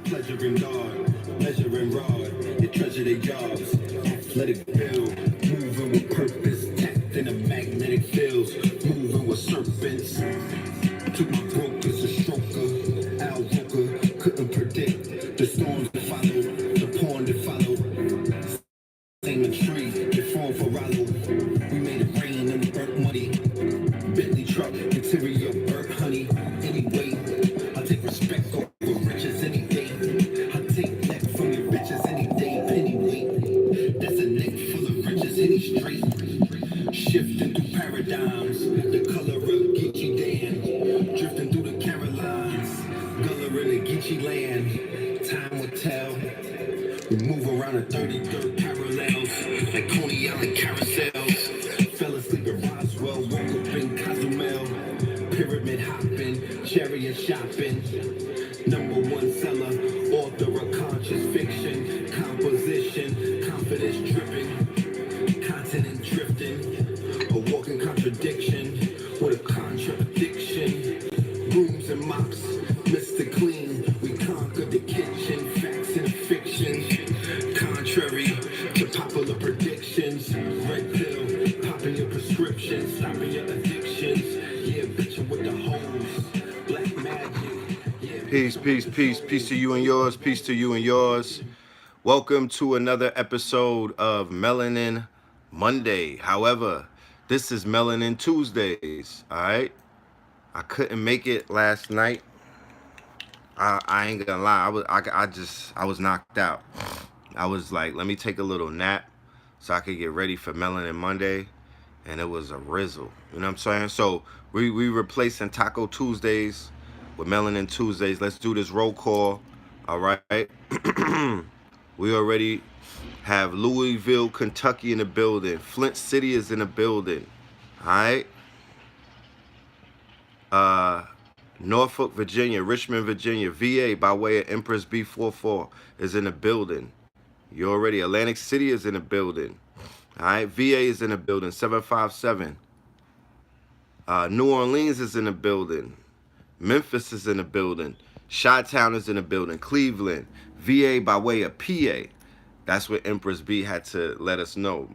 Pleasuring God, measuring rod, your treasure their jobs, athletic build, moving with purpose, tapped in a magnetic fields, moving with serpents. Took my brokers a stroker, Al Roker, couldn't predict the storms that follow, the porn that follow. Same a tree, the form for Rollo. We made it rain and we burnt money. Bentley truck, interior burnt honey. Anyway, I take respect over riches any day. I take neck from your bitches any day. Anyway, that's a neck full of riches any straight. Shifting through paradigms, the color of Geechee Dan. Drifting through the Carolines, color in the Geechee land. Time will tell. We move around the 33rd parallels, like Coney Island carousels. Fell asleep at Roswell, woke up in Cozumel. Pyramid hopping, chariot shopping. #1 seller, author of conscious fiction. Composition, confidence dripping. Continent drifting, a walking contradiction. With a contradiction. Brooms and mops, Mr. Clean. We conquered the kitchen, facts and fiction. Contrary to popular predictions, red pill, popping your prescriptions, stopping your addictions. Yeah, bitchin' with the hoes, black magic. Yeah, peace, peace, peace, peace to you and yours, peace to you and yours. Welcome to another episode of Melanin Monday. However, this is Melanin Tuesdays, all right? I couldn't make it last night. I ain't gonna lie. I was knocked out. I was like, let me take a little nap so I could get ready for Melanin Monday, and it was a rizzle. You know what I'm saying? So we replacing Taco Tuesdays with Melanin Tuesdays. Let's do this roll call. All right. We already have Louisville, Kentucky in the building. Flint City is in the building. All right. Norfolk, Virginia, Richmond, Virginia, VA by way of Empress B44 is in the building. You already, Atlantic City is in the building. All right, VA is in the building, 757. New Orleans is in the building. Memphis is in the building. Chi-Town is in the building. Cleveland, VA by way of PA. That's what Empress B had to let us know.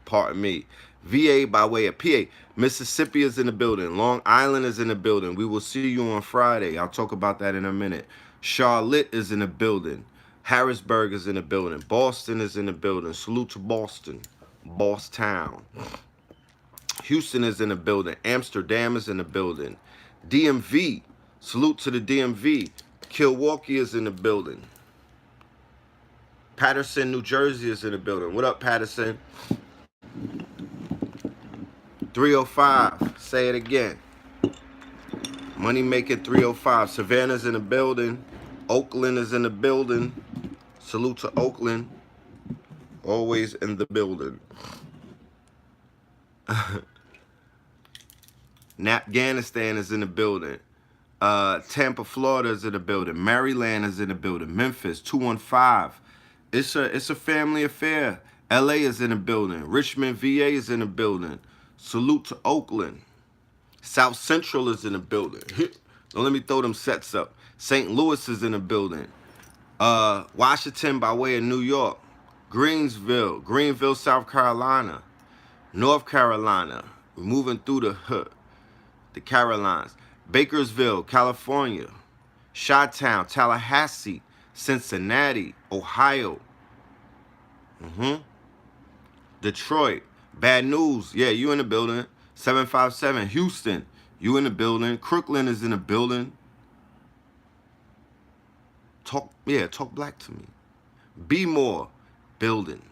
Pardon me. VA by way of PA. Mississippi is in the building. Long Island is in the building. We will see you on Friday. I'll talk about that in a minute. Charlotte is in the building. Harrisburg is in the building. Boston is in the building. Salute to Boston. Bosstown. Houston is in the building. Amsterdam is in the building. DMV. Salute to the DMV. Milwaukee is in the building. Patterson, New Jersey is in the building. What up, Patterson? 305. Say it again. Money making 305. Savannah's in the building. Oakland is in the building. Salute to Oakland. Always in the building. Afghanistan is in the building. Tampa, Florida is in the building. Maryland is in the building. Memphis, 215. It's a family affair. LA is in the building. Richmond, VA is in the building. Salute to Oakland. South Central is in the building. Don't let me throw them sets up. St. Louis is in the building. Washington by way of New York. Greenville, South Carolina. North Carolina. We're moving through the Carolinas. Bakersville, California. Chi-Town, Tallahassee, Cincinnati, Ohio. Detroit. Bad News. Yeah, you in the building. 757. Houston, you in the building. Crooklyn is in the building. Talk black to me. Be More, building.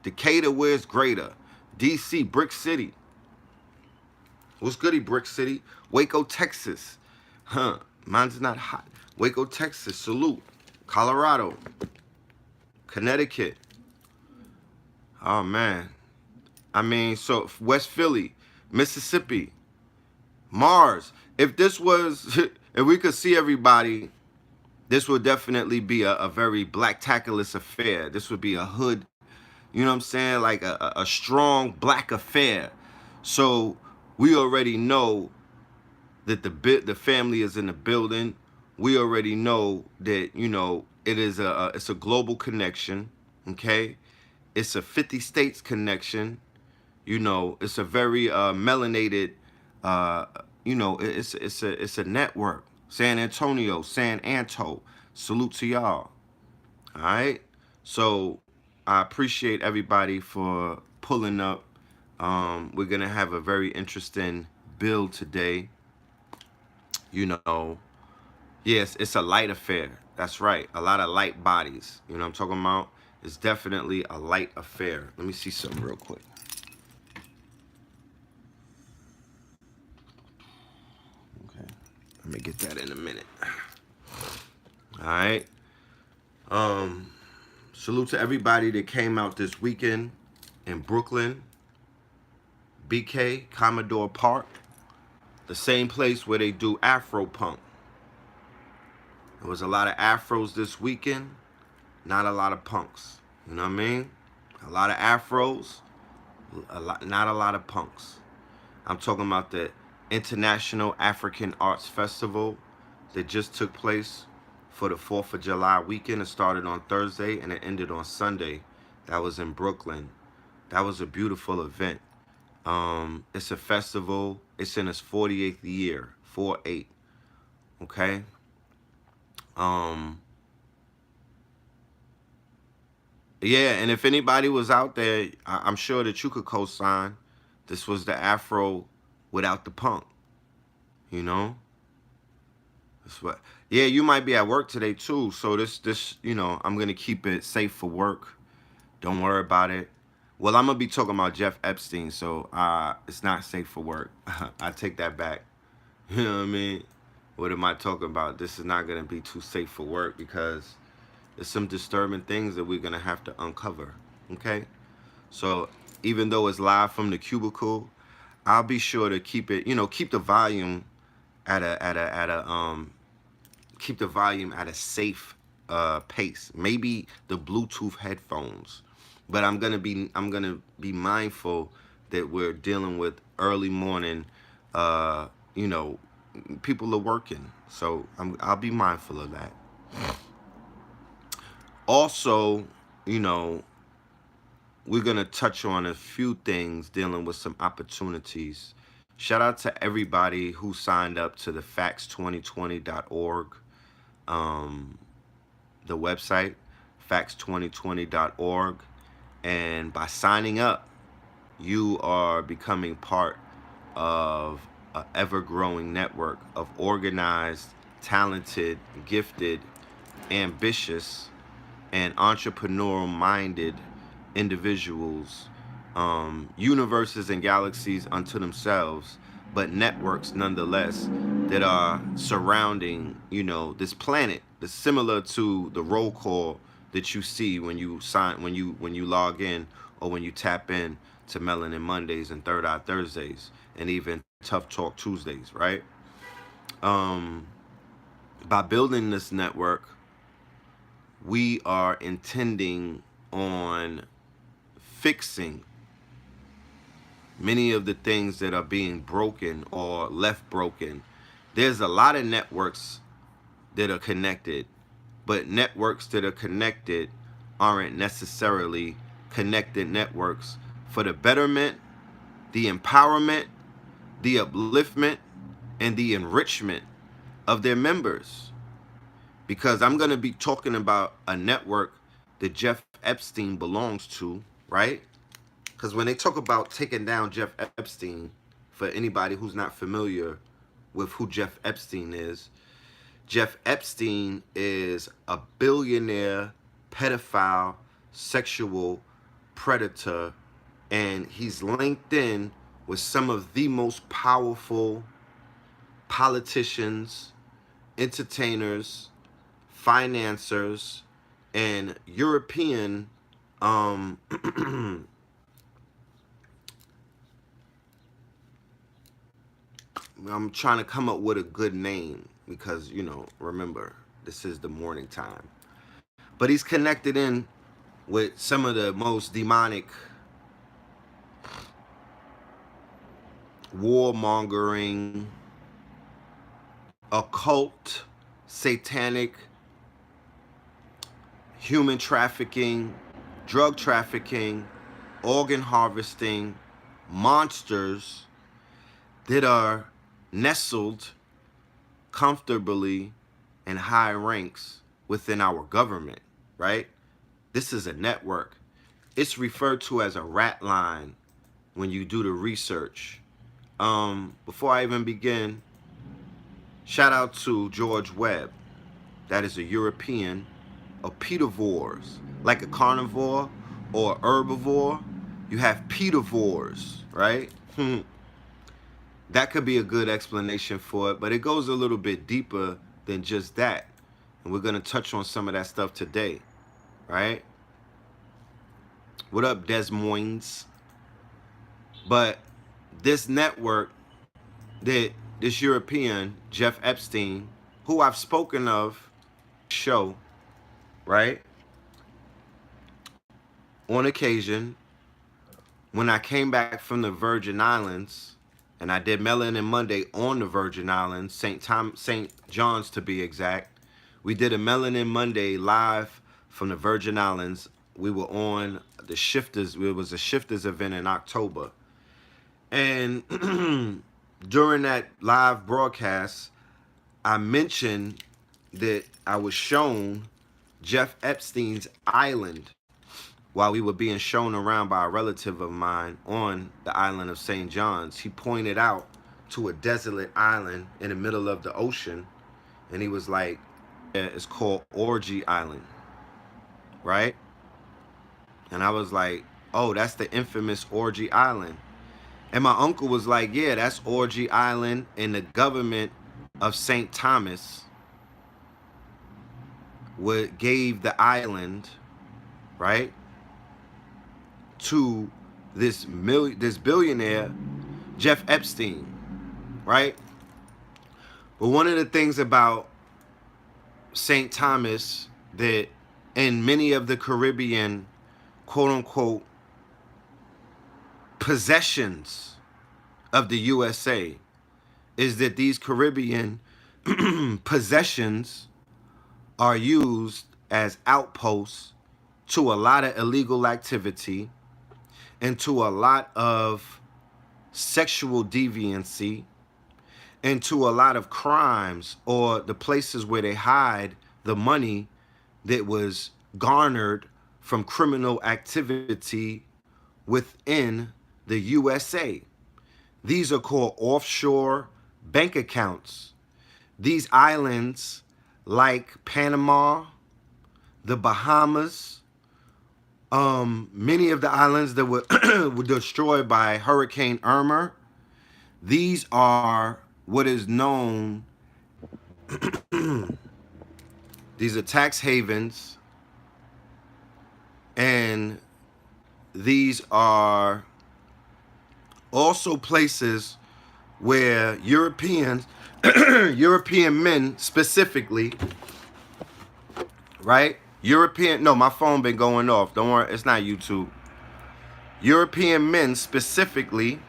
Decatur, where's greater? DC, Brick City. What's goody, Brick City? Waco, Texas. Mine's not hot. Waco, Texas, salute. Colorado, Connecticut. Oh, man. I mean, so West Philly, Mississippi, Mars. If this was, if we could see everybody, this would definitely be a very black-taculous affair. This would be a hood, you know what I'm saying? Like a strong black affair. So we already know that the family is in the building. We already know that, you know, it's a global connection, okay? It's a 50 states connection. You know, it's a very melanated, uh, you know, it's a network. San Antonio, San Anto, salute to y'all. All right. So I appreciate everybody for pulling up. We're gonna have a very interesting build today. You know, yes, it's a light affair. That's right. A lot of light bodies. You know what I'm talking about? It's definitely a light affair. Let me see something real quick. Okay. Let me get that in a minute. All right. Salute to everybody that came out this weekend in Brooklyn, BK, Commodore Park, the same place where they do Afro Punk. There was a lot of Afros this weekend, not a lot of punks. You know what I mean? A lot of Afros, not a lot of punks. I'm talking about the International African Arts Festival that just took place for the 4th of July weekend. It started on Thursday and it ended on Sunday. That was in Brooklyn. That was a beautiful event. It's a festival. It's in its 48th year, 4-8. Okay. Yeah, and if anybody was out there, I'm sure that you could co-sign. This was the Afro without the punk. You know. That's what. Yeah, you might be at work today too. So this, you know, I'm gonna keep it safe for work. Don't worry about it. Well, I'm gonna be talking about Jeff Epstein, so it's not safe for work. I take that back. You know what I mean? What am I talking about? This is not gonna be too safe for work because there's some disturbing things that we're gonna have to uncover. Okay? So even though it's live from the cubicle, I'll be sure to keep it, you know, keep the volume at a keep the volume at a safe pace. Maybe the Bluetooth headphones. But I'm gonna be mindful that we're dealing with early morning, you know, people are working. So I'll be mindful of that. Also, you know, we're gonna touch on a few things dealing with some opportunities. Shout out to everybody who signed up to the facts2020.org, the website, facts2020.org. And by signing up, you are becoming part of an ever-growing network of organized, talented, gifted, ambitious, and entrepreneurial-minded individuals, universes and galaxies unto themselves, but networks nonetheless that are surrounding, you know, this planet. That's similar to the roll call that you see when you log in or when you tap in to Melanin Mondays and Third Eye Thursdays and even Tough Talk Tuesdays, right? By building this network, we are intending on fixing many of the things that are being broken or left broken. There's a lot of networks that are connected, but networks that are connected aren't necessarily connected networks for the betterment, the empowerment, the upliftment, and the enrichment of their members. Because I'm going to be talking about a network that Jeff Epstein belongs to, right? Because when they talk about taking down Jeff Epstein, for anybody who's not familiar with who Jeff Epstein is a billionaire, pedophile, sexual predator, and he's linked in with some of the most powerful politicians, entertainers, financiers, and European I'm trying to come up with a good name because, you know, remember, this is the morning time. But he's connected in with some of the most demonic, warmongering, occult, satanic, human trafficking, drug trafficking, organ harvesting, monsters that are nestled comfortably in high ranks within our government, right? This is a network. It's referred to as a rat line when you do the research. Before I even begin, shout out to George Webb. That is a European of pedivores. Like a carnivore or herbivore, you have pedivores, right? That could be a good explanation for it, but it goes a little bit deeper than just that. And we're going to touch on some of that stuff today, right? What up, Des Moines? But this network that this European, Jeff Epstein, who I've spoken of, show, right? On occasion, when I came back from the Virgin Islands, and I did Melanin Monday on the Virgin Islands, St. John's to be exact. We did a Melanin Monday live from the Virgin Islands. We were on the Shifters. It was a Shifters event in October. And during that live broadcast, I mentioned that I was shown Jeff Epstein's island while we were being shown around by a relative of mine on the island of St. John's. He pointed out to a desolate island in the middle of the ocean, and he was like, yeah, it's called Orgy Island, right? And I was like, oh, that's the infamous Orgy Island. And my uncle was like, yeah, that's Orgy Island, and the government of St. Thomas gave the island, right, to this billionaire, Jeff Epstein, right? But one of the things about St. Thomas that in many of the Caribbean, quote-unquote, possessions of the USA is that these Caribbean possessions are used as outposts to a lot of illegal activity and to a lot of sexual deviancy and to a lot of crimes, or the places where they hide the money that was garnered from criminal activity within the USA. These are called offshore bank accounts. These islands, like Panama, the Bahamas, many of the islands that were destroyed by Hurricane Irma, these are what is known, these are tax havens, and these are also places where European men specifically, right? No, my phone been going off. Don't worry, it's not YouTube. European men specifically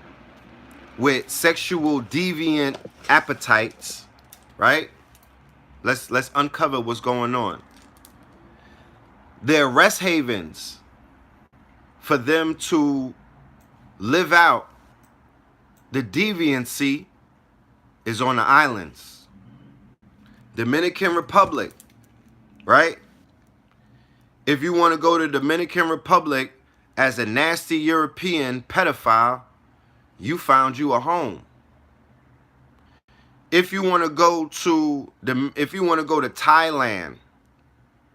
with sexual deviant appetites, right? Let's uncover what's going on. They're rest havens for them to live out the deviancy is on the islands. Dominican Republic, right? If you want to go to Dominican Republic as a nasty European pedophile, you found you a home. If you want to go to Thailand,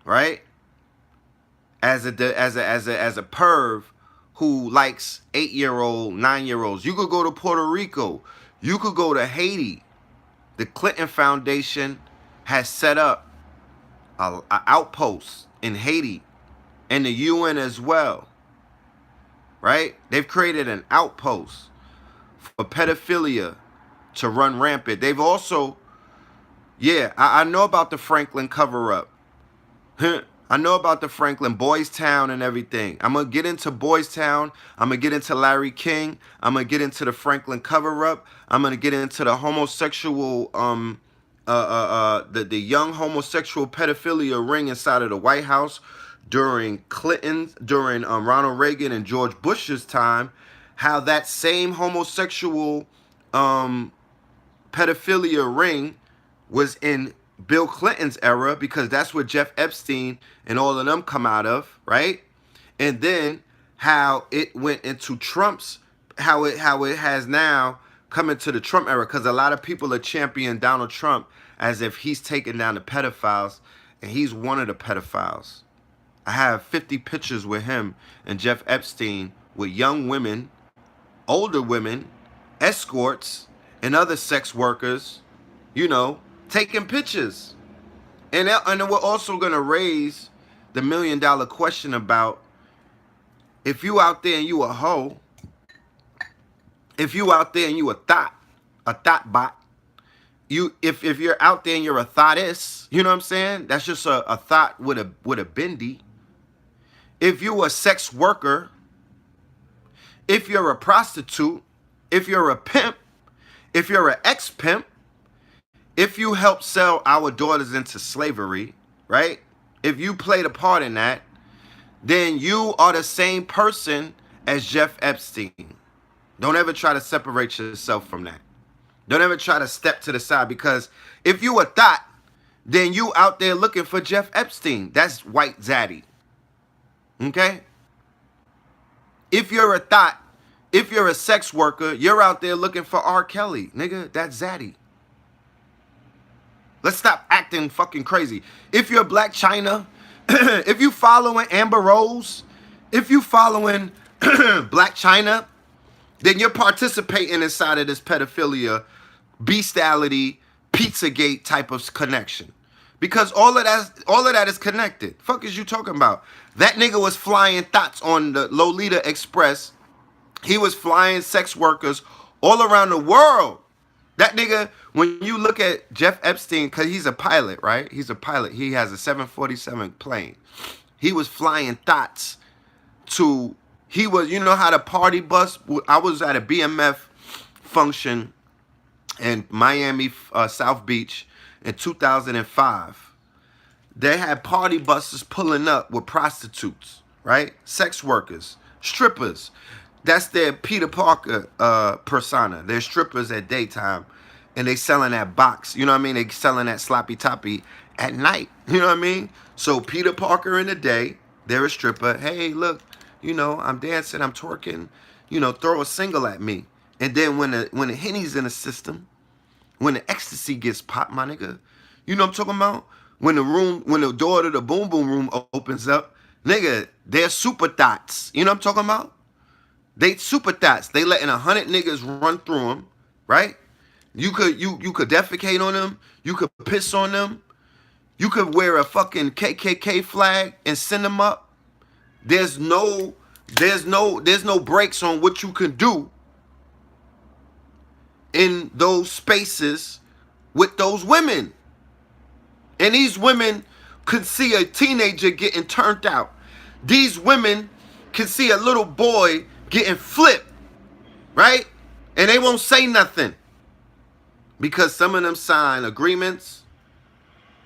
right? As a perv who likes 8-year-old, 9-year-olds, you could go to Puerto Rico. You could go to Haiti. The Clinton Foundation has set up a outpost in Haiti and the UN as well, right? They've created an outpost for pedophilia to run rampant. They've also, yeah, I know about the Franklin cover-up. I know about the Franklin, Boys Town and everything. I'm going to get into Boys Town. I'm going to get into Larry King. I'm going to get into the Franklin cover-up. I'm going to get into the homosexual, the young homosexual pedophilia ring inside of the White House during Ronald Reagan and George Bush's time. How that same homosexual pedophilia ring was in Bill Clinton's era, because that's where Jeff Epstein and all of them come out of, right? And then how it went into Trump's, how it has now come into the Trump era, because a lot of people are championing Donald Trump as if he's taking down the pedophiles, and he's one of the pedophiles. I have 50 pictures with him and Jeff Epstein with young women, older women, escorts, and other sex workers, you know, taking pictures. And we're also going to raise the $1 million question about, if you out there and you a hoe, if you out there and you a thought bot, if you're out there and you're a thoughtess, you know what I'm saying? That's just a thought with a bendy. If you a sex worker, if you're a prostitute, if you're a pimp, if you're an ex-pimp, if you help sell our daughters into slavery, right? If you played a part in that, then you are the same person as Jeff Epstein. Don't ever try to separate yourself from that. Don't ever try to step to the side, because if you a thought, then you out there looking for Jeff Epstein. That's white zaddy. Okay? If you're a thought, if you're a sex worker, you're out there looking for R. Kelly. Nigga, that's zaddy. Let's stop acting fucking crazy. If you're Black China, if you following Amber Rose, if you following Black China, then you're participating inside of this pedophilia, bestiality, Pizzagate type of connection. Because all of that is connected. Fuck is you talking about? That nigga was flying thoughts on the Lolita Express. He was flying sex workers all around the world. That nigga, when you look at Jeff Epstein, because he's a pilot, right? He's a pilot. He has a 747 plane. He was flying thoughts to, he was, you know how the party bus, I was at a BMF function in Miami, South Beach in 2005. They had party buses pulling up with prostitutes, right? Sex workers, strippers. That's their Peter Parker persona. They're strippers at daytime, and they selling that box. You know what I mean? They selling that sloppy toppy at night. You know what I mean? So Peter Parker in the day, they're a stripper. Hey, look, you know, I'm dancing, I'm twerking. You know, throw a single at me. And then when the Henny's in the system, when the ecstasy gets popped, my nigga, you know what I'm talking about? When the door to the boom boom room opens up, nigga, they're super thoughts. You know what I'm talking about? They super thoughts. They letting 100 niggas run through them, right? You could defecate on them. You could piss on them. You could wear a fucking KKK flag and send them up. There's no breaks on what you can do in those spaces with those women. And these women could see a teenager getting turned out. These women can see a little boy getting flipped, right? And they won't say nothing, because some of them sign agreements.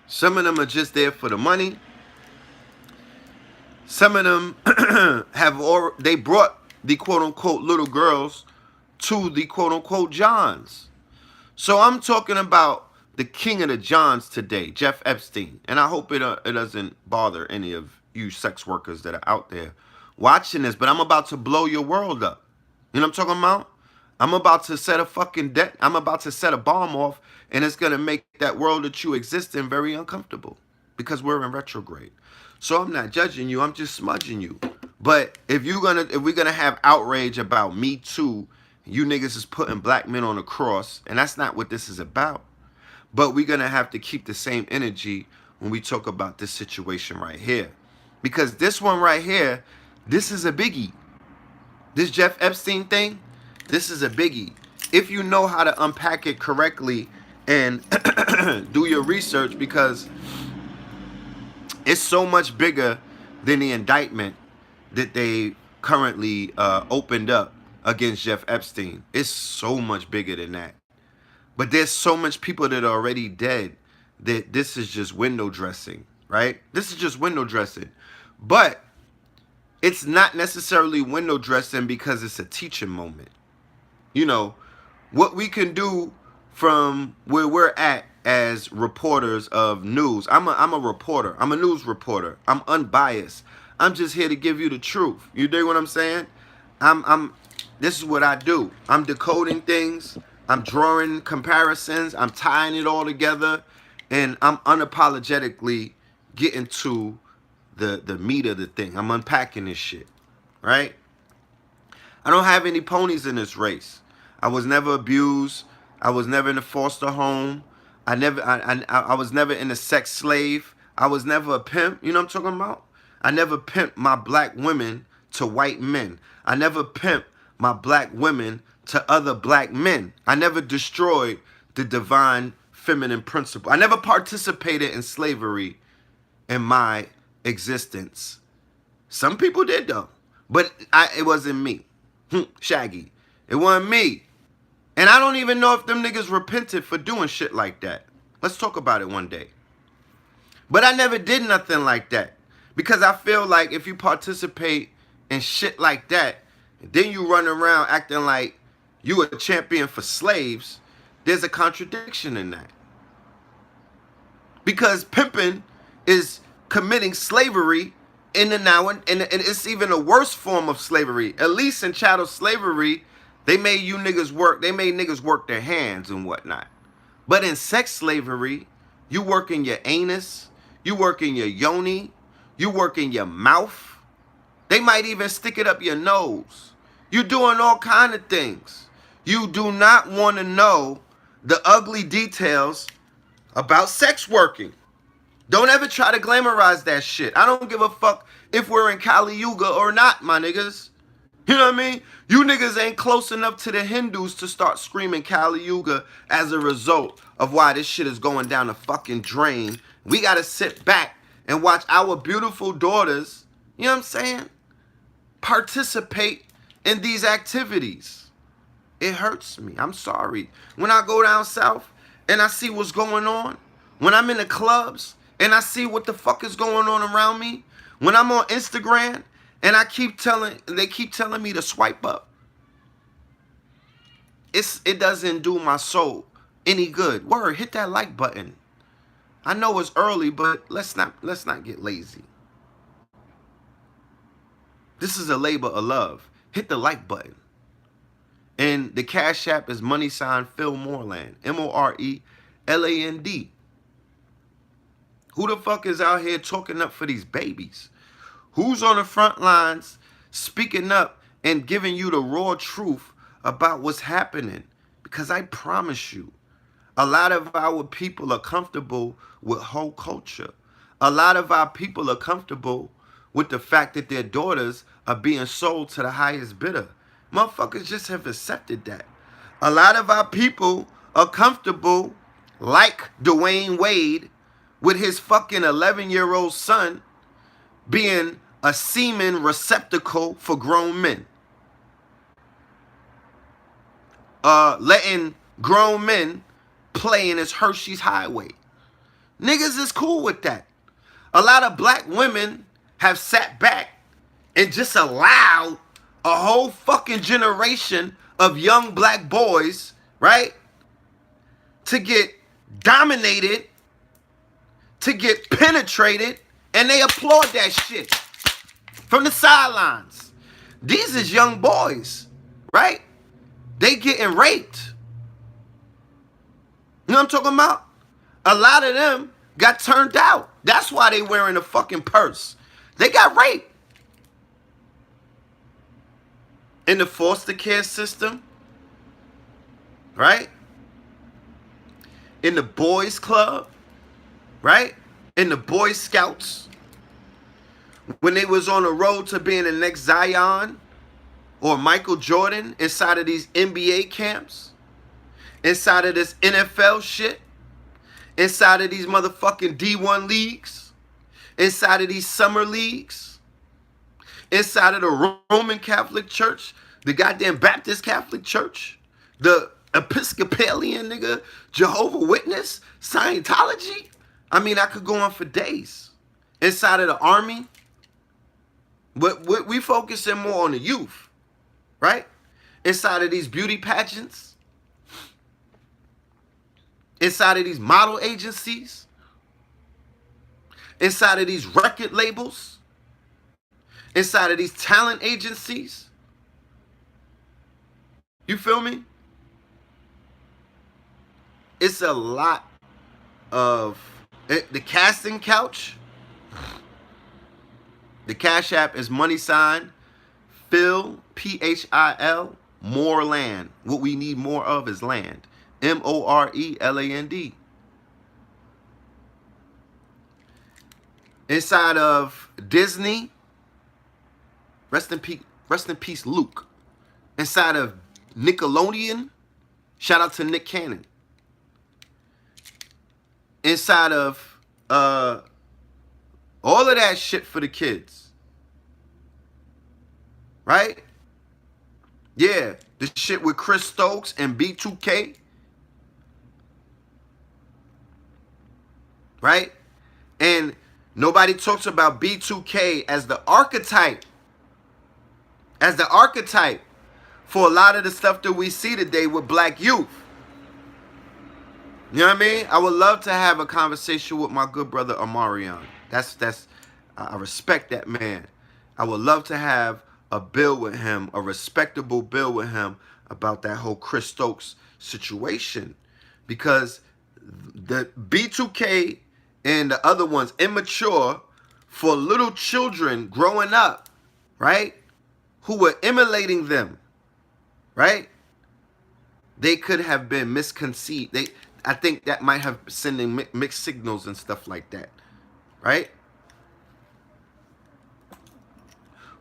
Some of them are just there for the money. Some of them they brought the quote-unquote little girls to the quote-unquote Johns. So I'm talking about the king of the Johns today, Jeff Epstein. And I hope it doesn't bother any of you sex workers that are out there watching this, but I'm about to blow your world up. You know what I'm talking about? I'm about to set a fucking I'm about to set a bomb off, and it's going to make that world that you exist in very uncomfortable, because we're in retrograde. So I'm not judging you, I'm just smudging you. But if we're gonna have outrage about Me Too, you niggas is putting black men on a cross, and that's not what this is about. But we're going to have to keep the same energy when we talk about this situation right here. Because this one right here, this is a biggie. This Jeff Epstein thing, this is a biggie. If you know how to unpack it correctly and do your research, because it's so much bigger than the indictment that they currently opened up against Jeff Epstein. It's so much bigger than that. But there's so much people that are already dead that this is just window dressing, right? This is just window dressing. But it's not necessarily window dressing because it's a teaching moment. You know, what we can do from where we're at as reporters of news. I'm a reporter. I'm a news reporter. I'm unbiased. I'm just here to give you the truth. You dig what I'm saying? This is what I do. I'm decoding things. I'm drawing comparisons. I'm tying it all together. And I'm unapologetically getting to the meat of the thing. I'm unpacking this shit. Right? I don't have any ponies in this race. I was never abused. I was never in a foster home. I was never in a sex slave. I was never a pimp. You know what I'm talking about? I never pimped my black women to white men. I never pimped my black women to other black men. I never destroyed the divine feminine principle. I never participated in slavery in my existence. Some people did though, but it wasn't me. Shaggy. It wasn't me. And I don't even know if them niggas repented for doing shit like that. Let's talk about it one day. But I never did nothing like that. Because I feel like if you participate in shit like that, then you run around acting like you a champion for slaves, there's a contradiction in that. Because pimping is committing slavery and it's even a worse form of slavery. At least in chattel slavery, they made you niggas work. They made niggas work their hands and whatnot. But in sex slavery, you work in your anus, you work in your yoni, you work in your mouth. They might even stick it up your nose. You doing all kind of things. You do not want to know the ugly details about sex working. Don't ever try to glamorize that shit. I don't give a fuck if we're in Kali Yuga or not, my niggas. You know what I mean? You niggas ain't close enough to the Hindus to start screaming Kali Yuga as a result of why this shit is going down the fucking drain. We got to sit back and watch our beautiful daughters, you know what I'm saying, participate in these activities. It hurts me. I'm sorry. When I go down south and I see what's going on, when I'm in the clubs and I see what the fuck is going on around me, when I'm on Instagram and they keep telling me to swipe up, it doesn't do my soul any good. Word, hit that like button. I know it's early, but let's not get lazy. This is a labor of love. Hit the like button. And the Cash App is $PHILMORELAND. MORELAND. Who the fuck is out here talking up for these babies? Who's on the front lines speaking up and giving you the raw truth about what's happening? Because I promise you, a lot of our people are comfortable with whole culture. A lot of our people are comfortable with the fact that their daughters are being sold to the highest bidder. Motherfuckers just have accepted that. A lot of our people are comfortable, like Dwayne Wade, with his fucking 11-year-old son being a semen receptacle for grown men. Letting grown men play in his Hershey's Highway. Niggas is cool with that. A lot of black women have sat back and just allowed a whole fucking generation of young black boys, right, to get dominated, to get penetrated, and they applaud that shit from the sidelines. These is young boys, right? They getting raped. You know what I'm talking about? A lot of them got turned out. That's why they wearing a fucking purse. They got raped. In the foster care system, right? in the boys club, right? In the Boy Scouts, when they was on the road to being the next Zion or Michael Jordan, inside of these NBA camps, inside of this NFL shit, inside of these motherfucking D1 leagues, inside of these summer leagues, inside of the Roman Catholic Church, the goddamn Baptist Catholic Church, the Episcopalian nigga, Jehovah Witness, Scientology. I mean, I could go on for days. Inside of the army, but we focusing more on the youth, right? Inside of these beauty pageants, inside of these model agencies, inside of these record labels, inside of these talent agencies. You feel me? It's a lot of the casting couch. The Cash App is $, Phil, PHIL, more land. What we need more of is land. MORELAND. Inside of Disney, rest in peace, Luke. Inside of Nickelodeon, shout out to Nick Cannon. Inside of all of that shit for the kids. Right? Yeah. The shit with Chris Stokes and B2K. Right? And nobody talks about B2K as the archetype. As the archetype for a lot of the stuff that we see today with black youth. You know what I mean? I would love to have a conversation with my good brother Amarion. I respect that man. I would love to have a bill with him, a respectable bill with him about that whole Chris Stokes situation. Because the B2K and the other ones, immature for little children growing up, right? Who were emulating them, right? They could have been misconceived. I think that might have sending mixed signals and stuff like that, right?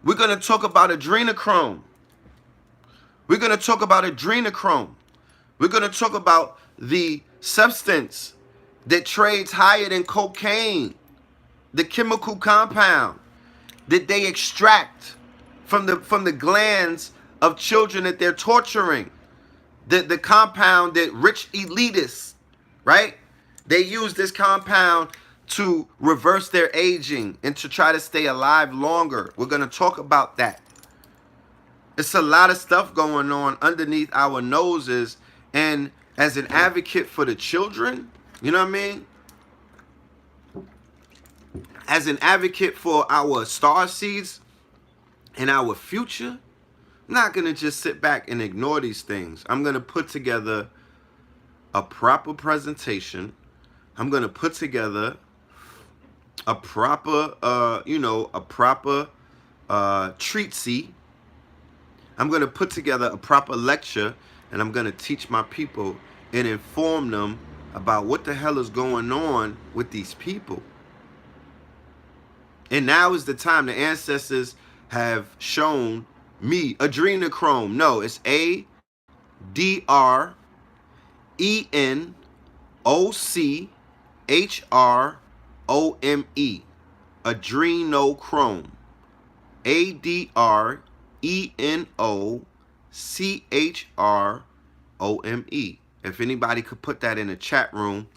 We're going to talk about adrenochrome. We're going to talk about adrenochrome. We're going to talk about the substance that trades higher than cocaine, the chemical compound that they extract from the glands of children that they're torturing, the compound that rich elitists, right? They use this compound to reverse their aging and to try to stay alive longer. We're going to talk about that. It's a lot of stuff going on underneath our noses. And as an advocate for the children, you know what I mean? As an advocate for our star seeds and our future, I'm not going to just sit back and ignore these things. I'm going to put together a proper presentation. I'm going to put together a proper, treatise. I'm going to put together a proper lecture, and I'm going to teach my people and inform them about what the hell is going on with these people. And now is the time. The ancestors have shown me adrenochrome. No, it's ADRENOCHROME. Adrenochrome. ADRENOCHROME. If anybody could put that in the chat room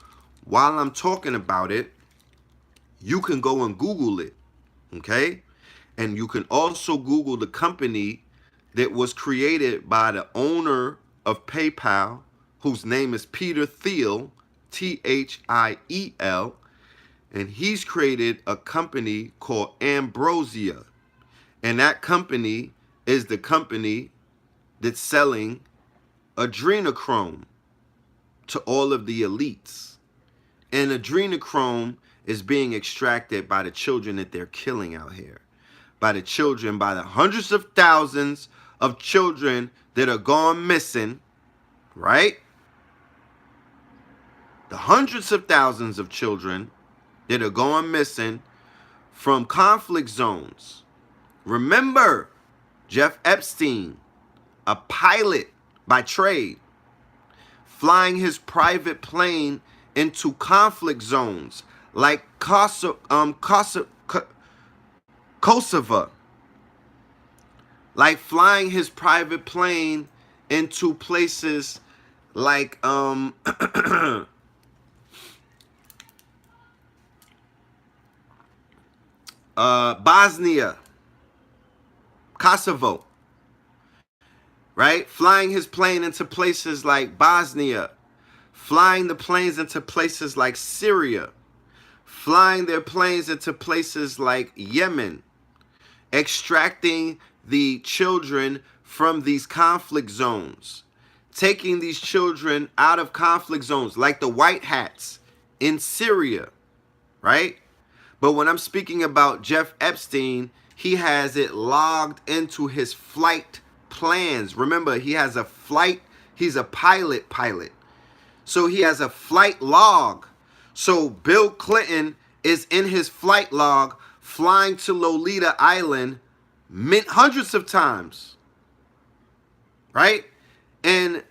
while I'm talking about it, you can go and Google it. Okay? And you can also Google the company that was created by the owner of PayPal, whose name is Peter Thiel, THIEL, and he's created a company called Ambrosia. And that company is the company that's selling adrenochrome to all of the elites. And adrenochrome is being extracted by the children that they're killing out here. By the children, by the hundreds of thousands of children that are gone missing, right? the hundreds of thousands of children that are going missing from conflict zones. Remember, Jeff Epstein, a pilot by trade, flying his private plane into conflict zones like Kosovo, like flying his private plane into places like Bosnia, Kosovo, right? Flying his plane into places like Bosnia, flying the planes into places like Syria, flying their planes into places like Yemen, extracting the children from these conflict zones, taking these children out of conflict zones like the white hats in Syria, right? But when I'm speaking about Jeff Epstein, he has it logged into his flight plans. Remember, he has a flight, he's a pilot. So he has a flight log. So Bill Clinton is in his flight log flying to Lolita Island hundreds of times, right? And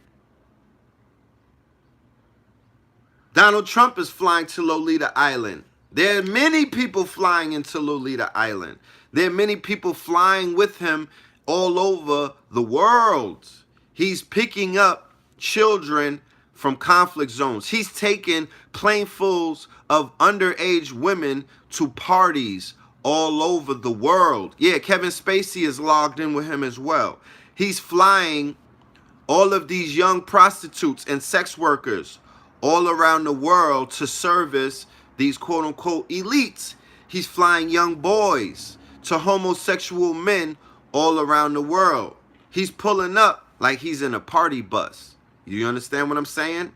Donald Trump is flying to Lolita Island. There are many people flying into Lolita Island. There are many people flying with him all over the world. He's picking up children from conflict zones. He's taking planefuls of underage women to parties all over the world. Yeah, Kevin Spacey is logged in with him as well. He's flying all of these young prostitutes and sex workers all around the world to service these quote-unquote elites. He's flying young boys to homosexual men all around the world. He's pulling up like he's in a party bus. You understand what I'm saying?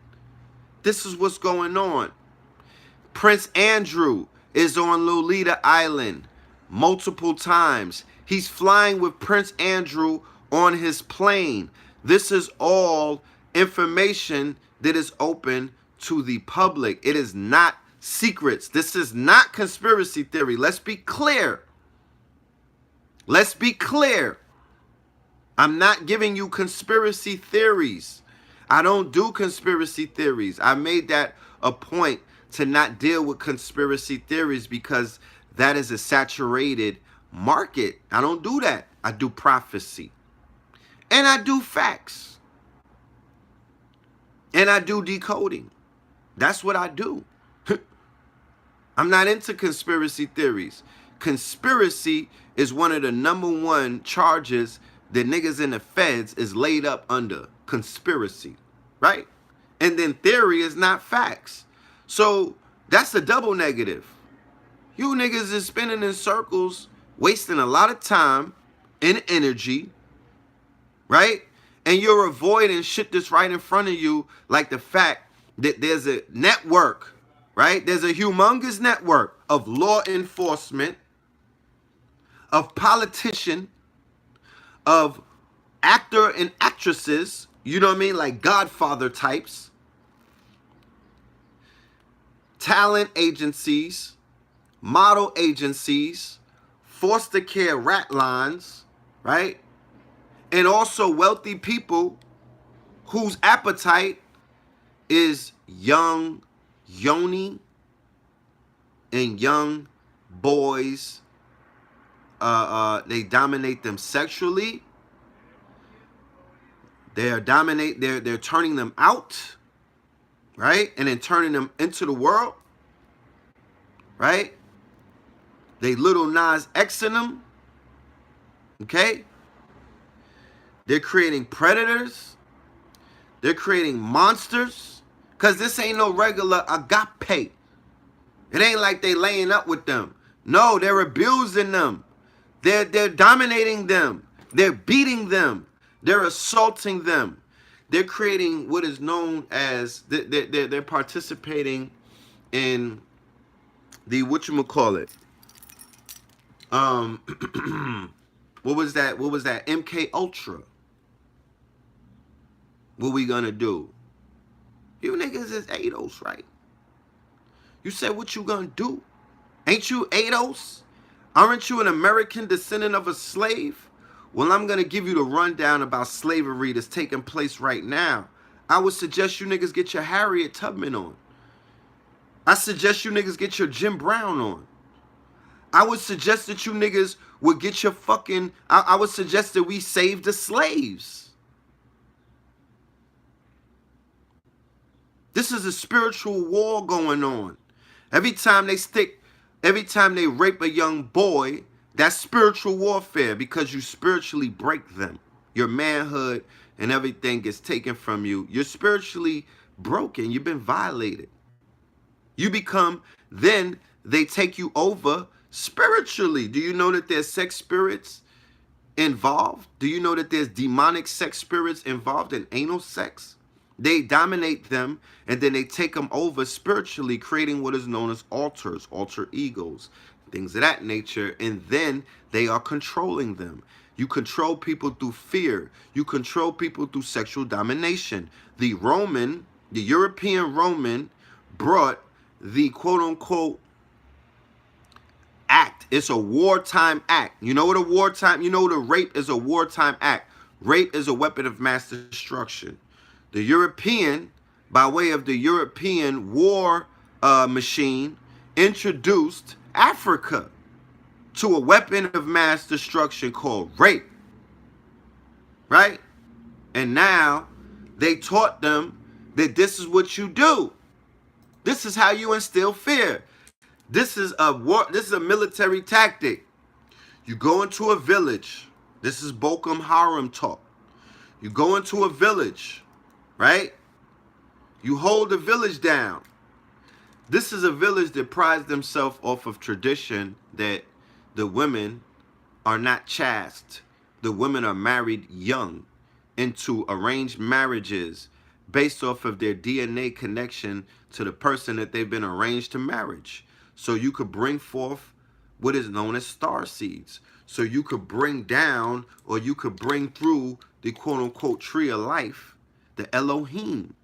This is what's going on. Prince Andrew is on Lolita Island multiple times. He's flying with Prince Andrew on his plane. This is all information that is open to the public. It is not secrets. This is not conspiracy theory. Let's be clear. Let's be clear. I'm not giving you conspiracy theories. I don't do conspiracy theories. I made that a point to not deal with conspiracy theories because that is a saturated market. I don't do that. I do prophecy. And I do facts. And I do decoding. That's what I do. I'm not into conspiracy theories. Conspiracy is one of the #1 charges that niggas in the feds is laid up under. Conspiracy, right? And then theory is not facts. So that's a double negative. You niggas is spinning in circles, wasting a lot of time and energy, right? And you're avoiding shit that's right in front of you, like the fact that there's a network, right? There's a humongous network of law enforcement, of politicians, of actor and actresses, you know what I mean? Like Godfather types, talent agencies, model agencies, foster care rat lines, right? And also wealthy people whose appetite is young yoni and young boys. They dominate them sexually. They're turning them out, right? And then turning them into the world, right? They little Nas Xing them, okay? They're creating predators. They're creating monsters. Because this ain't no regular agape. It ain't like they laying up with them. No, they're abusing them. They're dominating them. They're beating them. They're assaulting them. They're creating what is known as, they're participating in the, whatchamacallit, what was that? MK Ultra. What we gonna do? You niggas is ADOS, right? You said, what you gonna do? Ain't you Ados? Aren't you an American descendant of a slave? Well, I'm gonna give you the rundown about slavery that's taking place right now. I would suggest you niggas get your Harriet Tubman on. I suggest you niggas get your Jim Brown on. I would suggest that you niggas would get your fucking... I would suggest that we save the slaves. This is a spiritual war going on. Every time they rape a young boy, that's spiritual warfare because you spiritually break them. Your manhood and everything gets taken from you. You're spiritually broken. You've been violated. You become, then they take you over spiritually. Do you know that there's sex spirits involved? Do you know that there's demonic sex spirits involved in anal sex? They dominate them and then they take them over spiritually, creating what is known as altars, alter egos, things of that nature. And then they are controlling them. You control people through fear. You control people through sexual domination. The European Roman brought the quote unquote act. It's a wartime act. You know what a rape is? A wartime act. Rape is a weapon of mass destruction. The European, by way of the European war machine, introduced Africa to a weapon of mass destruction called rape. Right? And now they taught them that this is what you do. This is how you instill fear. This is a war. This is a military tactic. You go into a village. This is Bokum Haram talk. You go into a village, right? You hold the village down. This is a village that prides themselves off of tradition that the women are not chaste. The women are married young into arranged marriages based off of their DNA connection to the person that they've been arranged to marriage. So you could bring forth what is known as star seeds. So you could bring down or you could bring through the quote unquote tree of life, the Elohim,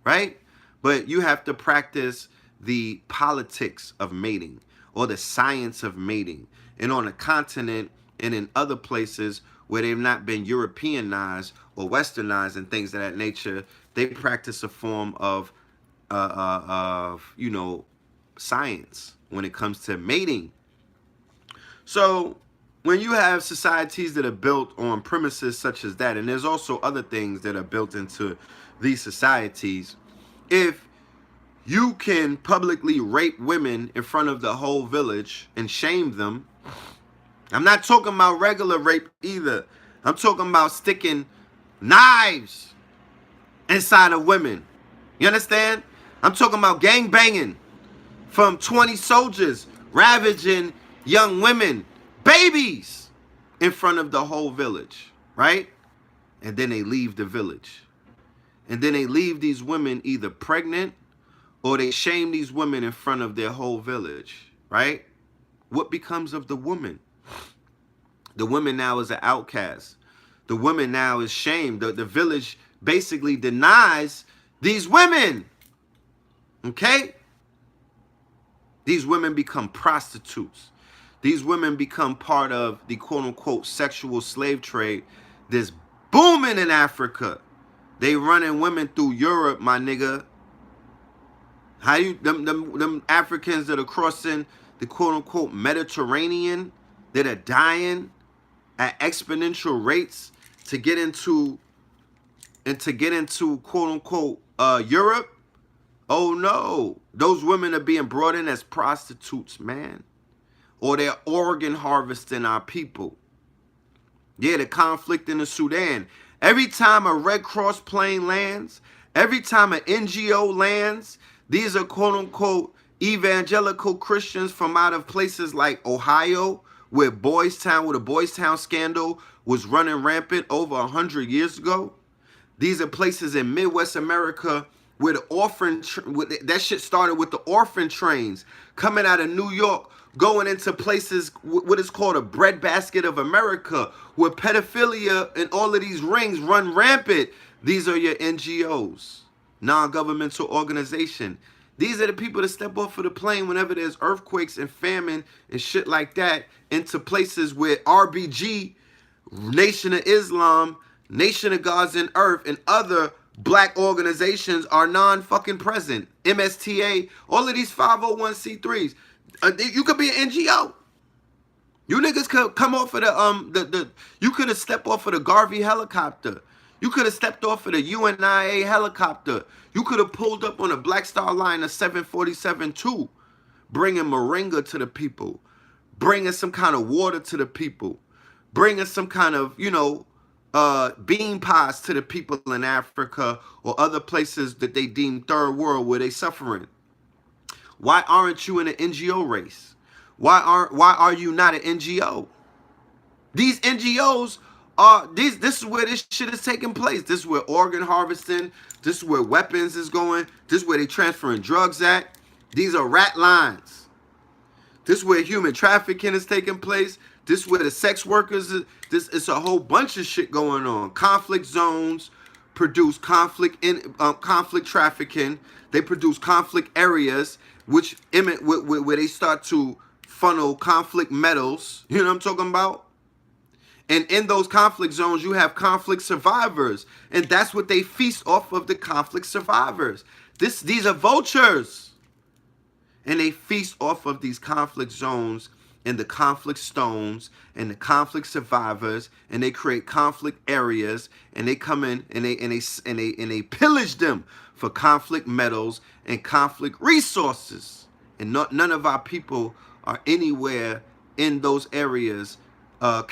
right? But you have to practice the politics of mating or the science of mating. And on a continent and in other places where they've not been Europeanized or westernized and things of that nature, they practice a form of science when it comes to mating. So when you have societies that are built on premises such as that, and there's also other things that are built into these societies, if you can publicly rape women in front of the whole village and shame them, I'm not talking about regular rape either. I'm talking about sticking knives inside of women. You understand? I'm talking about gang banging from 20 soldiers ravaging young women, babies, in front of the whole village, right? And then they leave the village. And then they leave these women either pregnant or they shame these women in front of their whole village, right? What becomes of the woman? The woman now is an outcast. The woman now is shamed. The village basically denies these women. Okay? These women become prostitutes. These women become part of the quote-unquote sexual slave trade that's booming in Africa. They running women through Europe, my nigga. How you them Africans that are crossing the quote-unquote Mediterranean that are dying at exponential rates to get into quote-unquote Europe? Oh no, those women are being brought in as prostitutes, man. Or they're organ harvesting our people. Yeah, the conflict in the Sudan. Every time a Red Cross plane lands, every time an NGO lands, these are quote-unquote evangelical Christians from out of places like Ohio, where the Boys Town scandal was running rampant over 100 years ago. These are places in Midwest America where that shit started with the orphan trains coming out of New York, going into places, what is called a breadbasket of America, where pedophilia and all of these rings run rampant. These are your NGOs, non-governmental organization. These are the people that step off of the plane whenever there's earthquakes and famine and shit like that into places where RBG, Nation of Islam, Nation of Gods and Earth, and other black organizations are non-fucking present. MSTA, all of these 501c3s. You could be an NGO. You niggas could come off of the you could have stepped off of the Garvey helicopter. You could have stepped off of the UNIA helicopter. You could have pulled up on a Black Star Line of 747-2, bringing moringa to the people, bringing some kind of water to the people, bringing some kind of, you know, bean pies to the people in Africa or other places that they deem third world where they suffering. Why aren't you in an NGO race? Why are you not an NGO? These NGOs are this is where this shit is taking place. This is where organ harvesting, this is where weapons is going, this is where they transferring drugs at. These are rat lines. This is where human trafficking is taking place. This is where the sex workers is. This is a whole bunch of shit going on. Conflict zones produce conflict trafficking. They produce conflict areas, which where they start to funnel conflict metals. You know what I'm talking about? And in those conflict zones, you have conflict survivors, and that's what they feast off of, the conflict survivors. These are vultures, and they feast off of these conflict zones and the conflict stones and the conflict survivors, and they create conflict areas, and they come in and they pillage them for conflict metals and conflict resources. And none of our people are anywhere in those areas as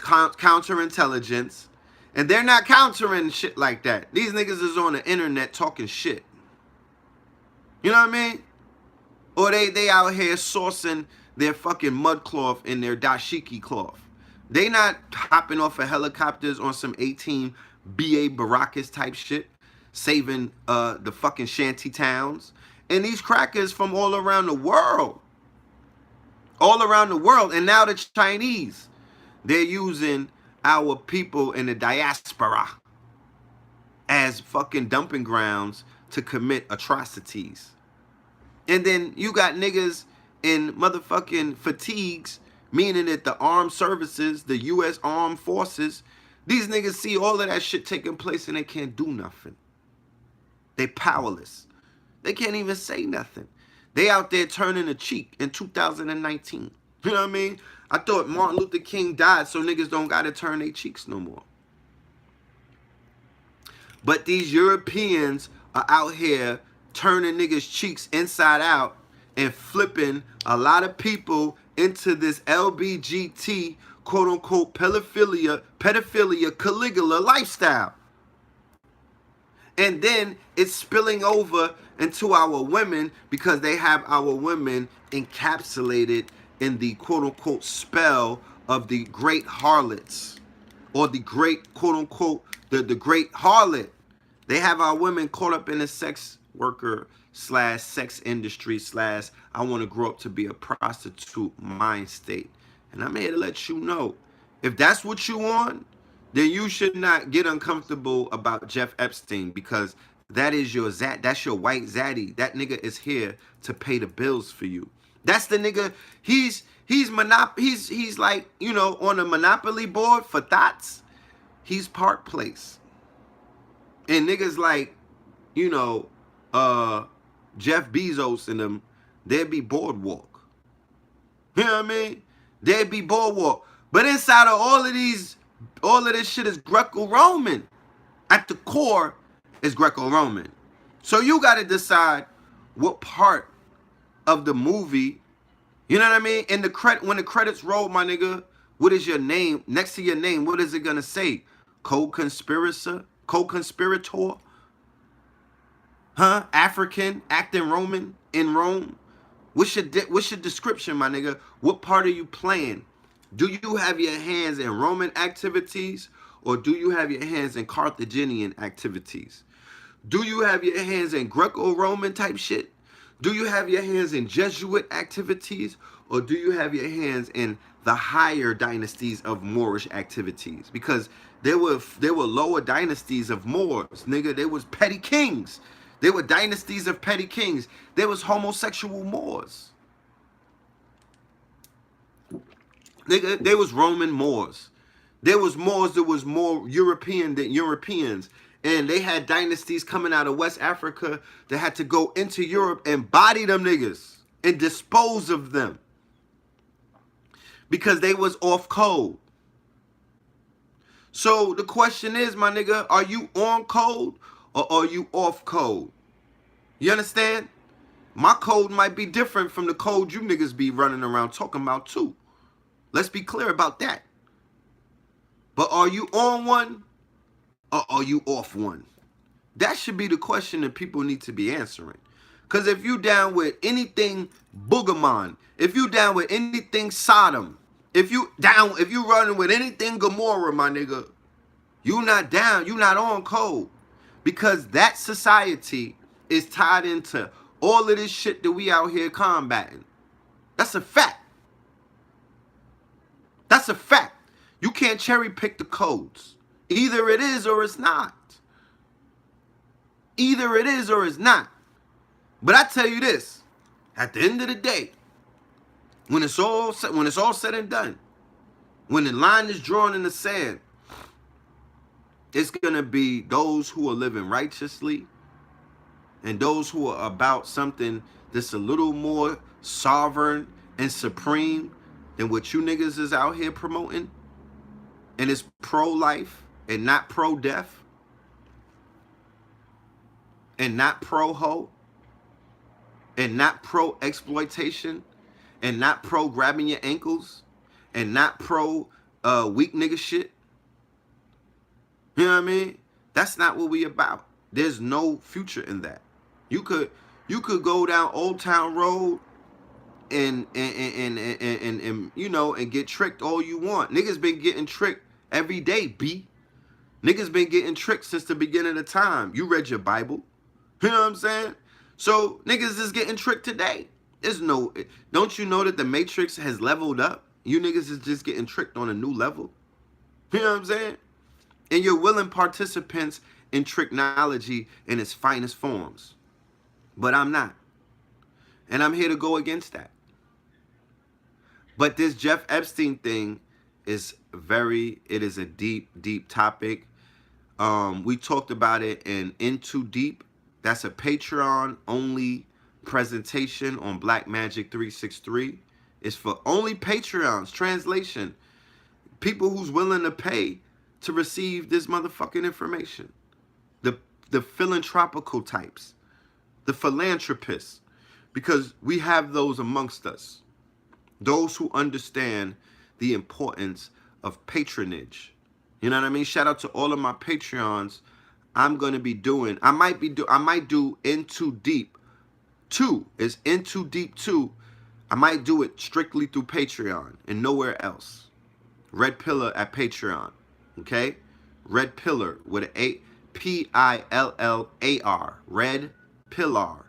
counterintelligence, and they're not countering shit like that. These niggas is on the internet talking shit. You know what I mean? Or they out here sourcing their fucking mud cloth and their dashiki cloth. They not hopping off of helicopters on some 18 BA Baracus type shit, saving the fucking shanty towns. And these crackers from all around the world. All around the world. And now the Chinese, they're using our people in the diaspora as fucking dumping grounds to commit atrocities. And then you got niggas in motherfucking fatigues, meaning that the armed services, the U.S. armed forces, these niggas see all of that shit taking place and they can't do nothing. They powerless. They can't even say nothing. They out there turning a cheek in 2019. You know what I mean? I thought Martin Luther King died so niggas don't gotta turn their cheeks no more. But these Europeans are out here turning niggas' cheeks inside out and flipping a lot of people into this LBGT, quote-unquote, pedophilia, Caligula lifestyle. And then it's spilling over into our women because they have our women encapsulated in the quote-unquote spell of the great harlots, or the great quote-unquote, the great harlot. They have our women caught up in the sex worker / sex industry / I want to grow up to be a prostitute mind state. And I'm here to let you know, if that's what you want, then you should not get uncomfortable about Jeff Epstein, because that is your that's your white zaddy. That nigga is here to pay the bills for you. That's the nigga. He's like, you know, on a monopoly board for thoughts. He's Park Place. And niggas like, you know, Jeff Bezos and them, they'd be Boardwalk. You know what I mean? They'd be Boardwalk. But inside of all of this shit is Greco-Roman. At the core is Greco-Roman. So you got to decide what part of the movie, you know what I mean? In the when the credits roll, my nigga, what is your name? Next to your name, what is it going to say? Co-conspirator? Huh? African, acting Roman, in Rome? What's your description, my nigga? What part are you playing? Do you have your hands in Roman activities, or do you have your hands in Carthaginian activities? Do you have your hands in Greco-Roman type shit? Do you have your hands in Jesuit activities, or do you have your hands in the higher dynasties of Moorish activities? Because there were lower dynasties of Moors, nigga. There was petty kings There were dynasties of petty kings. There was homosexual Moors. There was Roman Moors. There was Moors that was more European than Europeans. And they had dynasties coming out of West Africa that had to go into Europe and body them niggas and dispose of them because they was off code. So the question is, my nigga, are you on code or are you off code? You understand? My code might be different from the code you niggas be running around talking about too. Let's be clear about that. But are you on one or are you off one? That should be the question that people need to be answering. Because if you down with anything Boogerman, if you down with anything Sodom, if you running with anything Gomorrah, my nigga, you not down, you not on code. Because that society is tied into all of this shit that we out here combating. That's a fact. That's a fact. You can't cherry pick the codes. Either it is or it's not. Either it is or it's not. But I tell you this, at the end of the day, when it's all said and done, when the line is drawn in the sand, it's going to be those who are living righteously and those who are about something that's a little more sovereign and supreme than what you niggas is out here promoting. And it's pro-life and not pro-death and not pro-ho and not pro-exploitation and not pro-grabbing your ankles and not pro-weak nigga shit. You know what I mean? That's not what we about. There's no future in that. You could go down Old Town Road and you know, and get tricked all you want. Niggas been getting tricked every day, B. Niggas been getting tricked since the beginning of time. You read your Bible. You know what I'm saying? So niggas is getting tricked today. Don't you know that the Matrix has leveled up? You niggas is just getting tricked on a new level. You know what I'm saying? And you're willing participants in tricknology in its finest forms. But I'm not. And I'm here to go against that. But this Jeff Epstein thing is it is a deep, deep topic. We talked about it in Too Deep. That's a Patreon only presentation on Black Magic 363. It's for only Patreons, translation. People who's willing to pay to receive this motherfucking information. The philanthropical types. The philanthropists. Because we have those amongst us. Those who understand the importance of patronage. You know what I mean? Shout out to all of my Patreons. I'm going to be doing, I might do In Too Deep 2. It's In Too Deep 2. I might do it strictly through Patreon and nowhere else. Red Pillar at Patreon. Okay? Red Pillar with an A, Pillar. Red Pillar.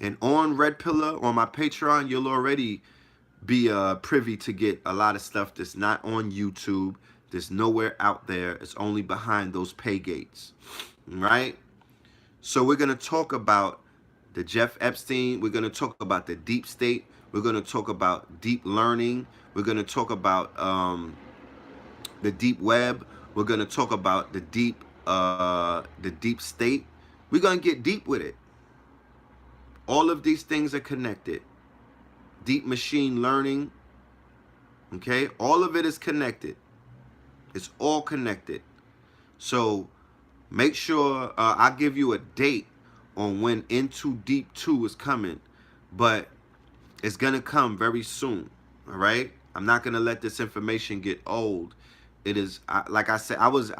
And on Red Pillar, on my Patreon, you'll already be privy to get a lot of stuff that's not on YouTube. There's nowhere out there. It's only behind those pay gates. Right? So we're going to talk about the Jeff Epstein. We're going to talk about the deep state. We're going to talk about deep learning. We're going to talk about the deep web. We're going to talk about the deep state. We're going to get deep with it. All of these things are connected. Deep machine learning. Okay? All of it is connected. It's all connected. So make sure I give you a date on when In Too Deep 2 is coming. But it's going to come very soon. All right? I'm not going to let this information get old. It is, like I said, I was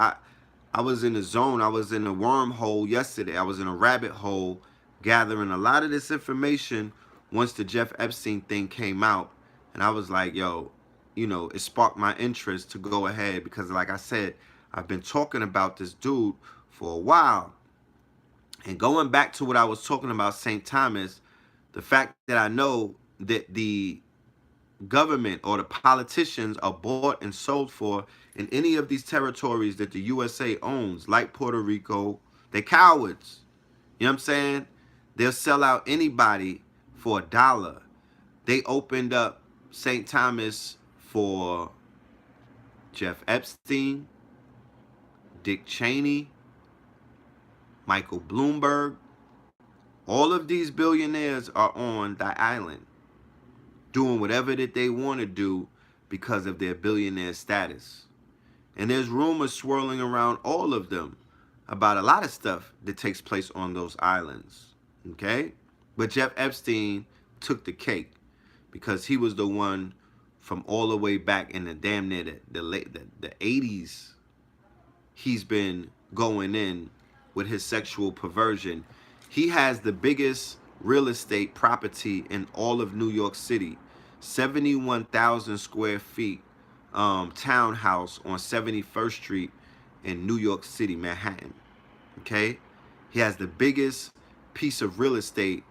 in a zone. I was in a wormhole yesterday. I was in a rabbit hole gathering a lot of this information once the Jeff Epstein thing came out. And I was like, yo, you know, it sparked my interest to go ahead because, like I said, I've been talking about this dude for a while. And going back to what I was talking about, St. Thomas, the fact that I know that the government or the politicians are bought and sold for in any of these territories that the USA owns, like Puerto Rico, they're cowards. You know what I'm saying? They'll sell out anybody for $1. They opened up St. Thomas for Jeff Epstein, Dick Cheney, Michael Bloomberg. All of these billionaires are on the island doing whatever that they want to do because of their billionaire status. And there's rumors swirling around all of them about a lot of stuff that takes place on those islands. Okay? But Jeff Epstein took the cake because he was the one from all the way back in the damn near the 80s. He's been going in with his sexual perversion. He has the biggest real estate property in all of New York City. 71,000 square feet townhouse on 71st Street in New York City, Manhattan. Okay? He has the biggest piece of real estate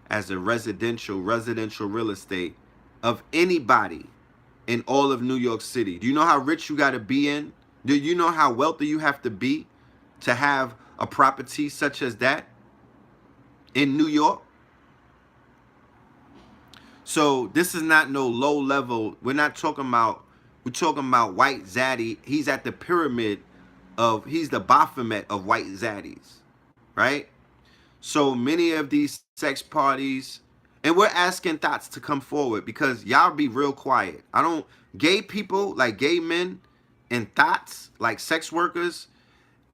as a residential real estate of anybody in all of New York City. Do you know how rich you got to be in? Do you know how wealthy you have to be to have a property such as that in New York? So this is not no low level. We're talking about white zaddy. He's at the pyramid of, he's the Baphomet of white zaddies, right? So many of these sex parties, and we're asking thoughts to come forward because y'all be real quiet. Gay people, like gay men and thoughts, like sex workers,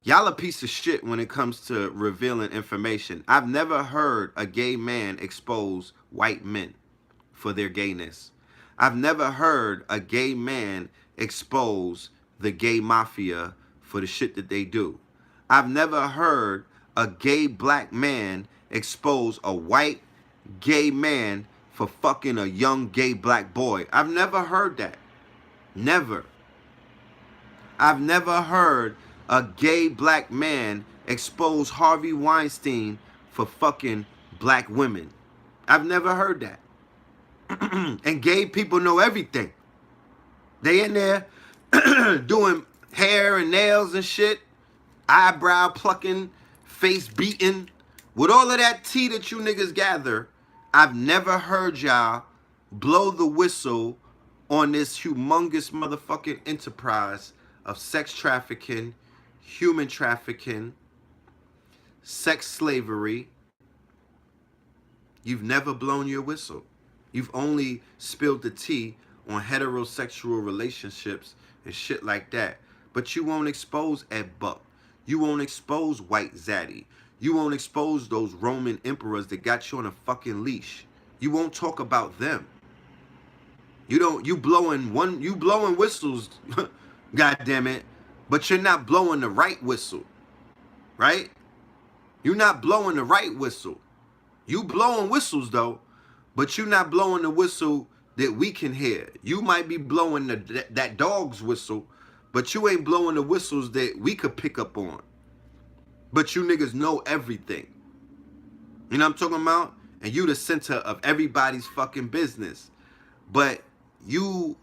y'all a piece of shit when it comes to revealing information. I've never heard a gay man expose white men for their gayness. I've never heard a gay man expose the gay mafia for the shit that they do. I've never heard a gay black man expose a white gay man for fucking a young gay black boy. I've never heard that. Never. I've never heard a gay black man expose Harvey Weinstein for fucking black women. I've never heard that. And gay people know everything. They in there doing hair and nails and shit, eyebrow plucking, face beating, with all of that tea that you niggas gather. I've never heard y'all blow the whistle on this humongous motherfucking enterprise of sex trafficking, human trafficking, sex slavery. You've never blown your whistle. You've only spilled the tea on heterosexual relationships and shit like that. But you won't expose Ed Buck. You won't expose White Zaddy. You won't expose those Roman emperors that got you on a fucking leash. You won't talk about them. You blowing whistles, God damn it, but you're not blowing the right whistle. Right? You're not blowing the right whistle. You blowing whistles though, but you're not blowing the whistle that we can hear. You might be blowing that dog's whistle, but you ain't blowing the whistles that we could pick up on. But you niggas know everything. You know what I'm talking about? And you the center of everybody's fucking business. But you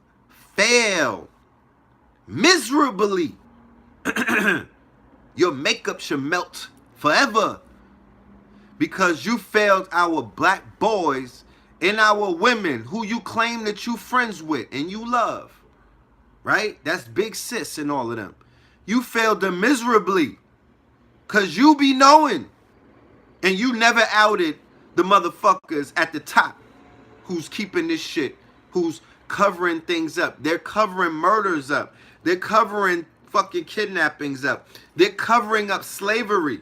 fail miserably. Your makeup should melt forever. Because you failed our black boys and our women who you claim that you friends with and you love. Right? That's Big Sis and all of them. You failed them miserably. Because you be knowing. And you never outed the motherfuckers at the top who's keeping this shit, who's covering things up. They're covering murders up. They're covering fucking kidnappings up. They're covering up slavery.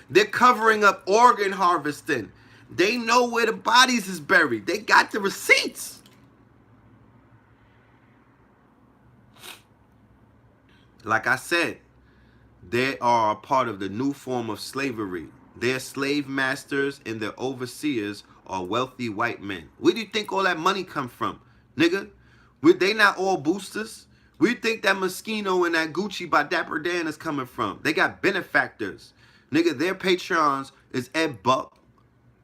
They're covering up organ harvesting. They know where the bodies is buried. They got the receipts. Like I said, they are a part of the new form of slavery. Their slave masters and their overseers are wealthy white men. Where do you think all that money come from, nigga? They not all boosters. Where do you think that Moschino and that Gucci by Dapper Dan is coming from? They got benefactors. Nigga, their patrons is Ed Buck,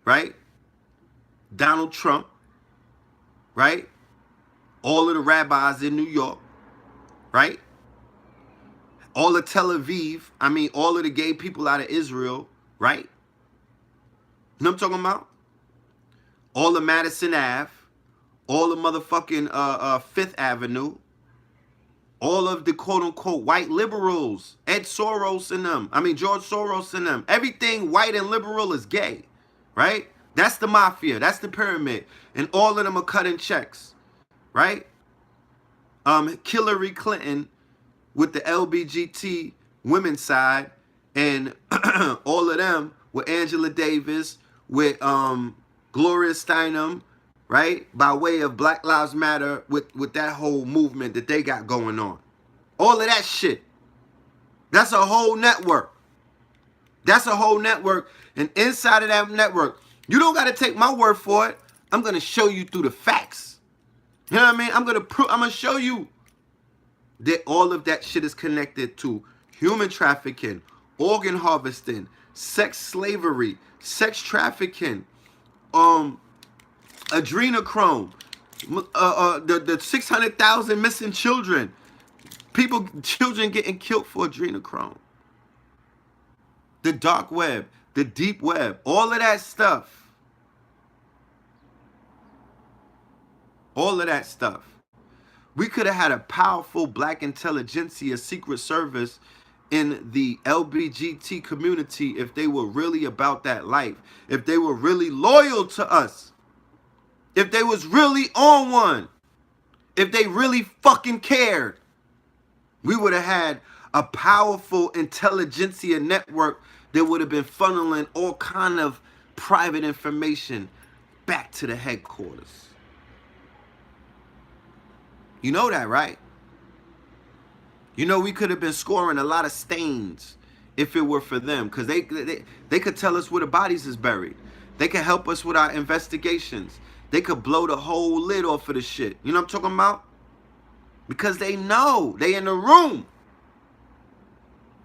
right? Donald Trump, right? All of the rabbis in New York, right? All of Tel Aviv, all of the gay people out of Israel, right? You know what I'm talking about? All of Madison Ave, all of motherfucking Fifth Avenue, all of the quote-unquote white liberals, Ed Soros and them, George Soros and them, everything white and liberal is gay, right? That's the mafia, that's the pyramid, and all of them are cutting checks, right? Hillary Clinton with the LBGT women's side, and all of them with Angela Davis, with Gloria Steinem, right? By way of Black Lives Matter, with that whole movement that they got going on. All of that shit. That's a whole network. That's a whole network. And inside of that network, you don't got to take my word for it. I'm going to show you through the facts. You know what I mean? I'm going to show you that all of that shit is connected to human trafficking, organ harvesting, sex slavery, sex trafficking, adrenochrome, the 600,000 missing children, children getting killed for adrenochrome, the dark web, the deep web, all of that stuff. All of that stuff. We could have had a powerful black intelligentsia secret service in the LBGT community if they were really about that life, if they were really loyal to us, if they was really on one, if they really fucking cared. We would have had a powerful intelligentsia network that would have been funneling all kind of private information back to the headquarters. You know that, right? You know we could have been scoring a lot of stains if it were for them, because they could tell us where the bodies is buried. They could help us with our investigations. They could blow the whole lid off of the shit. You know what I'm talking about? Because they know. They in the room.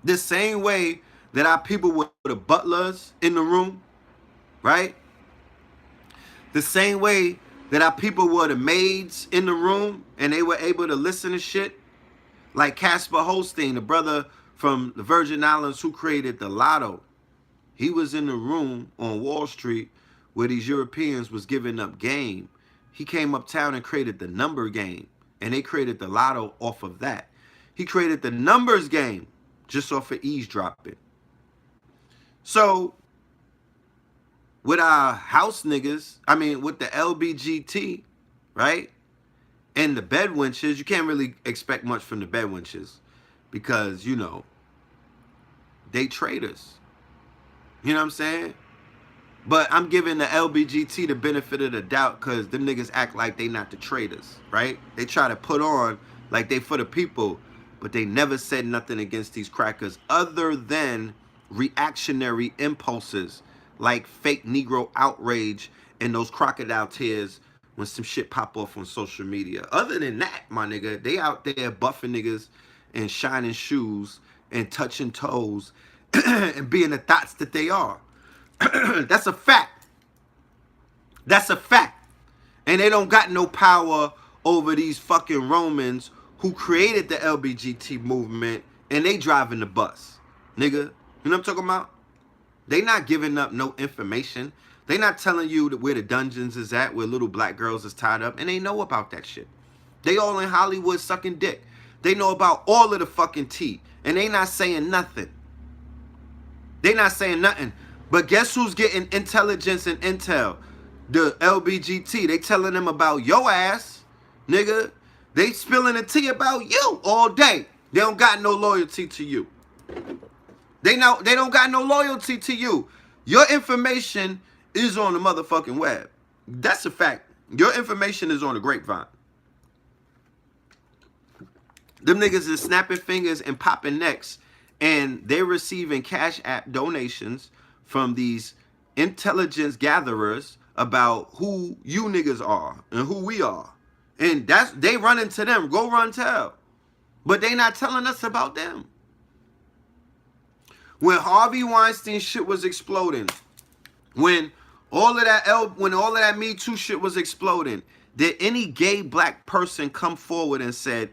The same way that our people were the butlers in the room, right? The same way that our people were the maids in the room and they were able to listen to shit. Like Casper Holstein, the brother from the Virgin Islands who created the lotto. He was in the room on Wall Street where these Europeans was giving up game. He came uptown and created the number game. And they created the lotto off of that. He created the numbers game just off of eavesdropping. So, with our house niggas, with the LBGT, right? And the bed wenches, you can't really expect much from the bed wenches because, you know, they traitors. You know what I'm saying? But I'm giving the LBGT the benefit of the doubt because them niggas act like they not the traitors, right? They try to put on like they for the people, but they never said nothing against these crackers other than reactionary impulses like fake Negro outrage and those crocodile tears when some shit pop off on social media. Other than that, my nigga, they out there buffing niggas and shining shoes and touching toes and being the thoughts that they are. That's a fact. That's a fact. And they don't got no power over these fucking Romans who created the LBGT movement and they driving the bus. Nigga, you know what I'm talking about? They not giving up no information. They not telling you where the dungeons is at, where little black girls is tied up, and they know about that shit. They all in Hollywood sucking dick. They know about all of the fucking tea, and they not saying nothing. They not saying nothing. But guess who's getting intelligence and intel? The LBGT. They telling them about your ass, nigga. They spilling the tea about you all day. They don't got no loyalty to you. They don't got no loyalty to you. Your information is on the motherfucking web. That's a fact. Your information is on the grapevine. Them niggas is snapping fingers and popping necks, and they're receiving Cash App donations from these intelligence gatherers about who you niggas are and who we are. And they run into them. Go run tell. But they not telling us about them. When Harvey Weinstein shit was exploding, when all of that Me Too shit was exploding, did any gay black person come forward and said,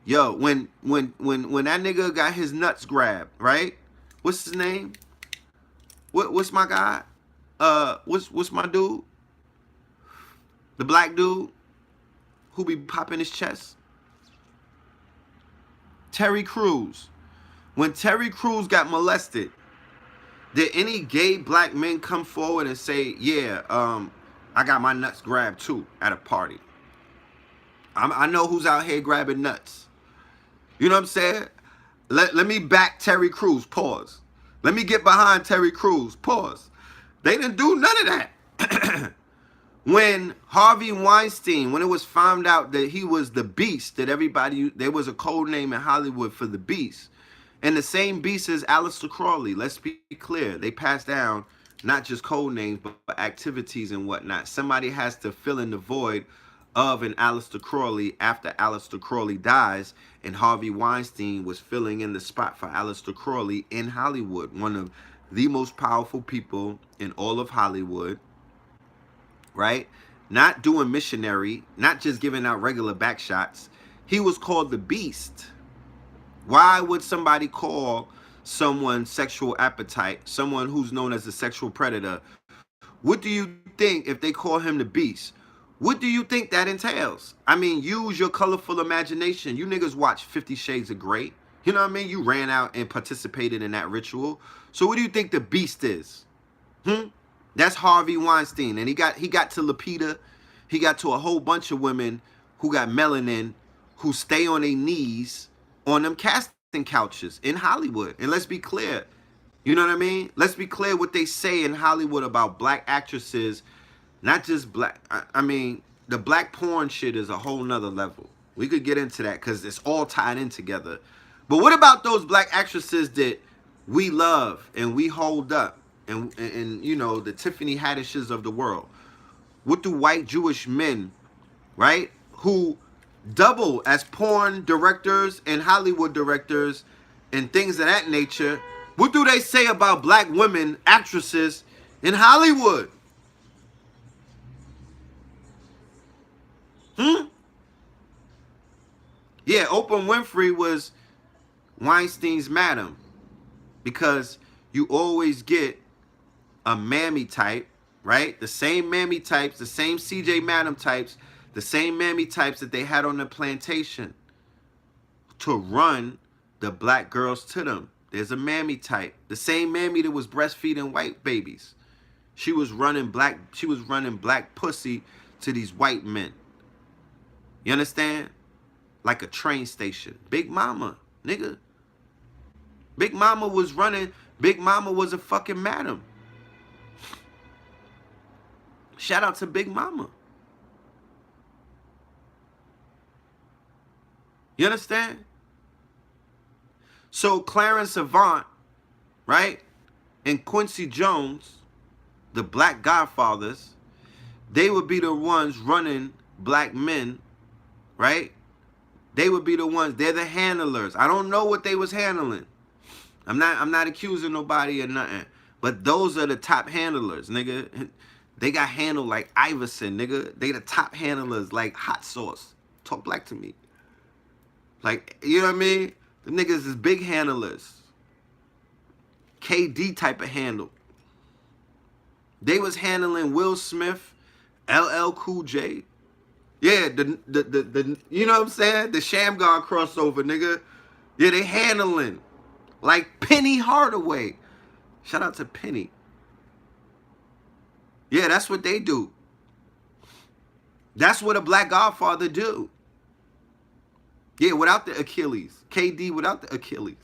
yo, when that nigga got his nuts grabbed, right? What's his name? What's my guy? what's my dude? The black dude who be popping his chest? Terry Crews. When Terry Crews got molested, did any gay black men come forward and say, yeah, I got my nuts grabbed too at a party? I know who's out here grabbing nuts. You know what I'm saying? Let me back Terry Crews. Pause. Let me get behind Terry Crews. Pause. They didn't do none of that. When Harvey Weinstein, when it was found out that he was the beast, that everybody, there was a code name in Hollywood for the beast. And the same beast as Aleister Crowley. Let's be clear. They passed down not just code names, but activities and whatnot. Somebody has to fill in the void of an Aleister Crowley after Aleister Crowley dies, and Harvey Weinstein was filling in the spot for Aleister Crowley in Hollywood, one of the most powerful people in all of Hollywood, right? Not doing missionary, not just giving out regular back shots. He was called the Beast. Why would somebody call someone sexual appetite, someone who's known as a sexual predator? What do you think if they call him the Beast? What do you think that entails? I mean, use your colorful imagination. You niggas watch 50 Shades of Grey. You know what I mean? You ran out and participated in that ritual. So what do you think the Beast is? That's Harvey Weinstein. And he got to Lupita. He got to a whole bunch of women who got melanin, who stay on their knees on them casting couches in Hollywood. And let's be clear. You know what I mean? Let's be clear what they say in Hollywood about black actresses. Not just black. I mean, the black porn shit is a whole nother level. We could get into that because it's all tied in together. But what about those black actresses that we love and we hold up? And you know, the Tiffany Haddishes of the world. What do white Jewish men, right, who double as porn directors and Hollywood directors and things of that nature, what do they say about black women actresses in Hollywood? Yeah, Oprah Winfrey was Weinstein's madam, because you always get a mammy type, right? The same mammy types, the same CJ Madam types, the same mammy types that they had on the plantation to run the black girls to them. There's a mammy type, the same mammy that was breastfeeding white babies. She was running black pussy to these white men. You understand? Like a train station. Big Mama, nigga. Big Mama was running. Big Mama was a fucking madam. Shout out to Big Mama. You understand? So Clarence Avant, right, and Quincy Jones, the black godfathers, they would be the ones running black men, right? They would be the ones. They're the handlers. I don't know what they was handling. I'm not accusing nobody or nothing. But those are the top handlers, nigga. They got handled like Iverson, nigga. They the top handlers like hot sauce. Talk black to me. Like, you know what I mean? The niggas is big handlers. KD type of handle. They was handling Will Smith, LL Cool J. Yeah, the you know what I'm saying? The Shamgar crossover, nigga. Yeah, they handling like Penny Hardaway. Shout out to Penny. Yeah, that's what they do. That's what a black godfather do. Yeah, without the Achilles. KD without the Achilles.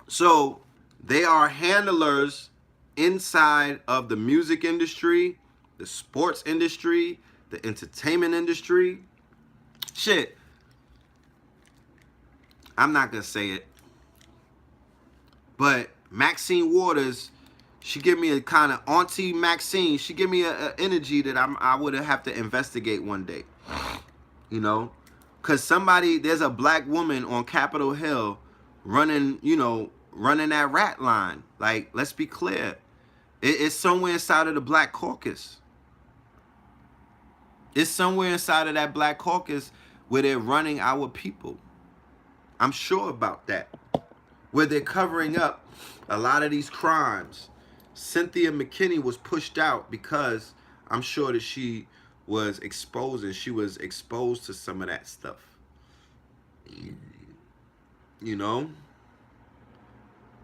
So they are handlers inside of the music industry, the sports industry, the entertainment industry. Shit. I'm not going to say it. But Maxine Waters, she give me a kind of Auntie Maxine. She give me a energy that I would have to investigate one day. You know? Because there's a black woman on Capitol Hill running, you know, running that rat line. Like, let's be clear. It's somewhere inside of the Black Caucus. It's somewhere inside of that Black Caucus where they're running our people. I'm sure about that. where they're covering up a lot of these crimes. Cynthia McKinney was pushed out because I'm sure that she was exposed to some of that stuff. You know?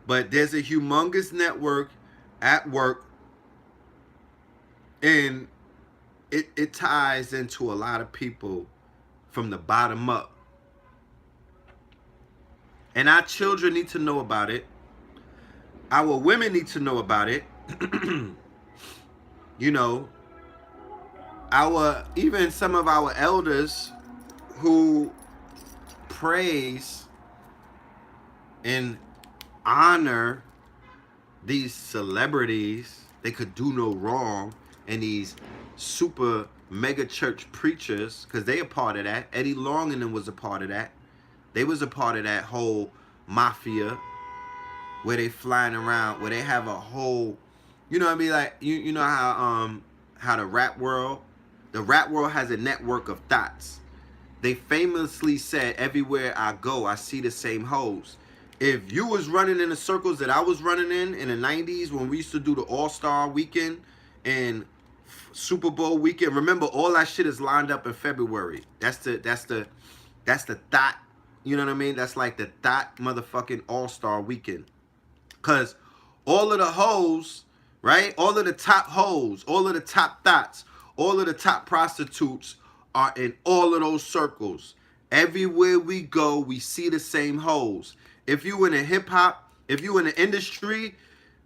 But there's a humongous network at work, and it ties into a lot of people from the bottom up. And our children need to know about it. Our women need to know about it. You know, even some of our elders who praise and honor these celebrities, they could do no wrong, and these super mega church preachers, because they a part of that. Eddie Long and them was a part of that. They was a part of that whole mafia where they flying around, where they have a whole, you know what I mean? Like, you know how the rap world has a network of thoughts. They famously said, everywhere I go, I see the same hoes. If you was running in the circles that I was running in the 90s, when we used to do the All-Star weekend and Super Bowl weekend, remember, all that shit is lined up in February. That's the thought, you know what I mean? That's like the thought motherfucking All-Star weekend. Because all of the hoes, right? All of the top hoes, all of the top thoughts, all of the top prostitutes are in all of those circles. Everywhere we go, we see the same hoes. If you in a hip hop, if you in the industry,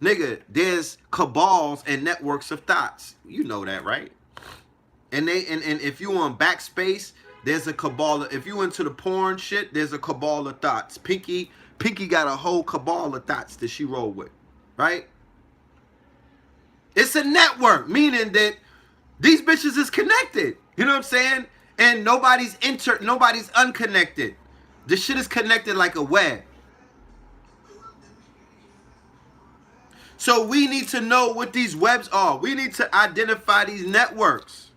nigga, there's cabals and networks of thoughts. You know that, right? And if you on Backspace, there's a cabal. If you into the porn shit, there's a cabal of thoughts. Pinky got a whole cabal of thoughts that she roll with, right? It's a network, meaning that these bitches is connected. You know what I'm saying? And nobody's unconnected. This shit is connected like a web. So we need to know what these webs are. We need to identify these networks,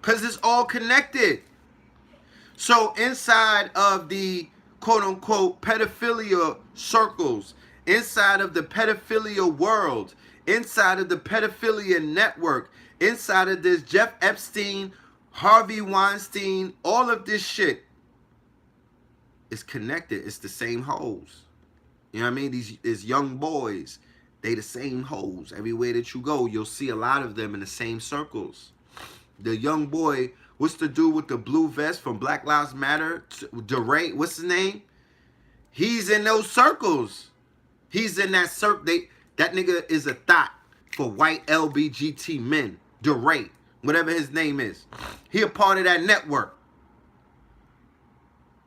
because it's all connected. So inside of the quote-unquote pedophilia circles, inside of the pedophilia world, inside of the pedophilia network, inside of this Jeff Epstein, Harvey Weinstein, all of this shit is connected. It's the same hoes. You know what I mean? These young boys, they the same hoes. Everywhere that you go, you'll see a lot of them in the same circles. The young boy, what's the dude with the blue vest from Black Lives Matter? DeRay, what's his name? He's in those circles. He's in that circle. That nigga is a thought for white LBGT men. DeRay, whatever his name is. He a part of that network.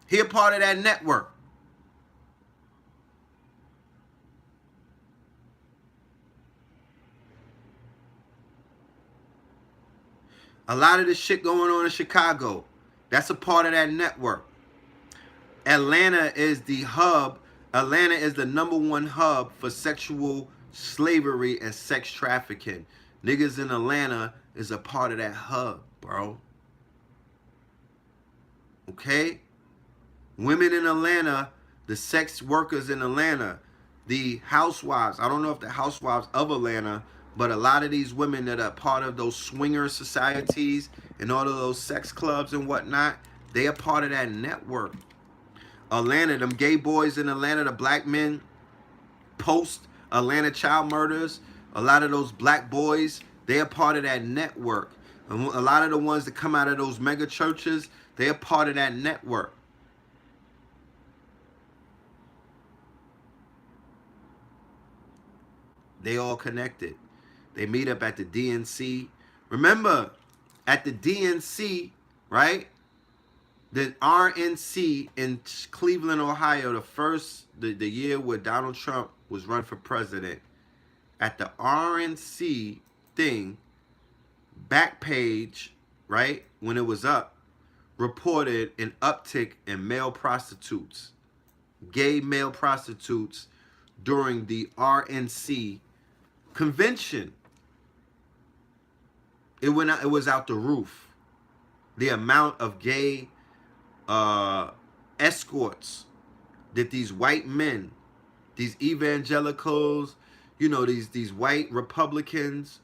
He a part of that network. A lot of the shit going on in Chicago, that's a part of that network. Atlanta is the hub. Atlanta is the #1 hub for sexual slavery and sex trafficking. Niggas in Atlanta is a part of that hub, bro. Okay? Women in Atlanta, the sex workers in Atlanta, the housewives. I don't know if the housewives of Atlanta, but a lot of these women that are part of those swinger societies and all of those sex clubs and whatnot, they are part of that network. Atlanta, them gay boys in Atlanta, the black men post Atlanta child murders, a lot of those black boys, they are part of that network. And a lot of the ones that come out of those mega churches, they are part of that network. They all connected. They meet up at the DNC. Remember, at the DNC, right? The RNC in Cleveland, Ohio, the year where Donald Trump was run for president. At the RNC thing, back page, right, when it was up, reported an uptick in male prostitutes, gay male prostitutes during the RNC convention. It was out the roof. The amount of gay escorts that these white men these evangelicals, you know, these white Republicans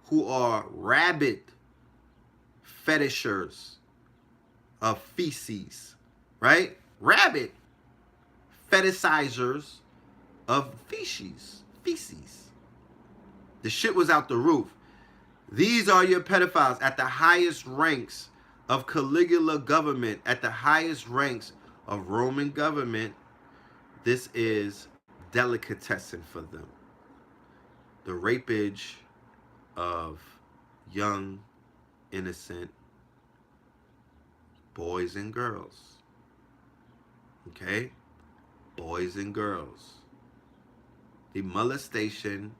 who are rabid fetishers of feces, right? Rabid fetishizers of feces. The shit was out the roof. These are your pedophiles at the highest ranks of Caligula government, at the highest ranks of Roman government. This is delicatessen for them. The rapage of young, innocent boys and girls. Okay? Boys and girls. The molestation,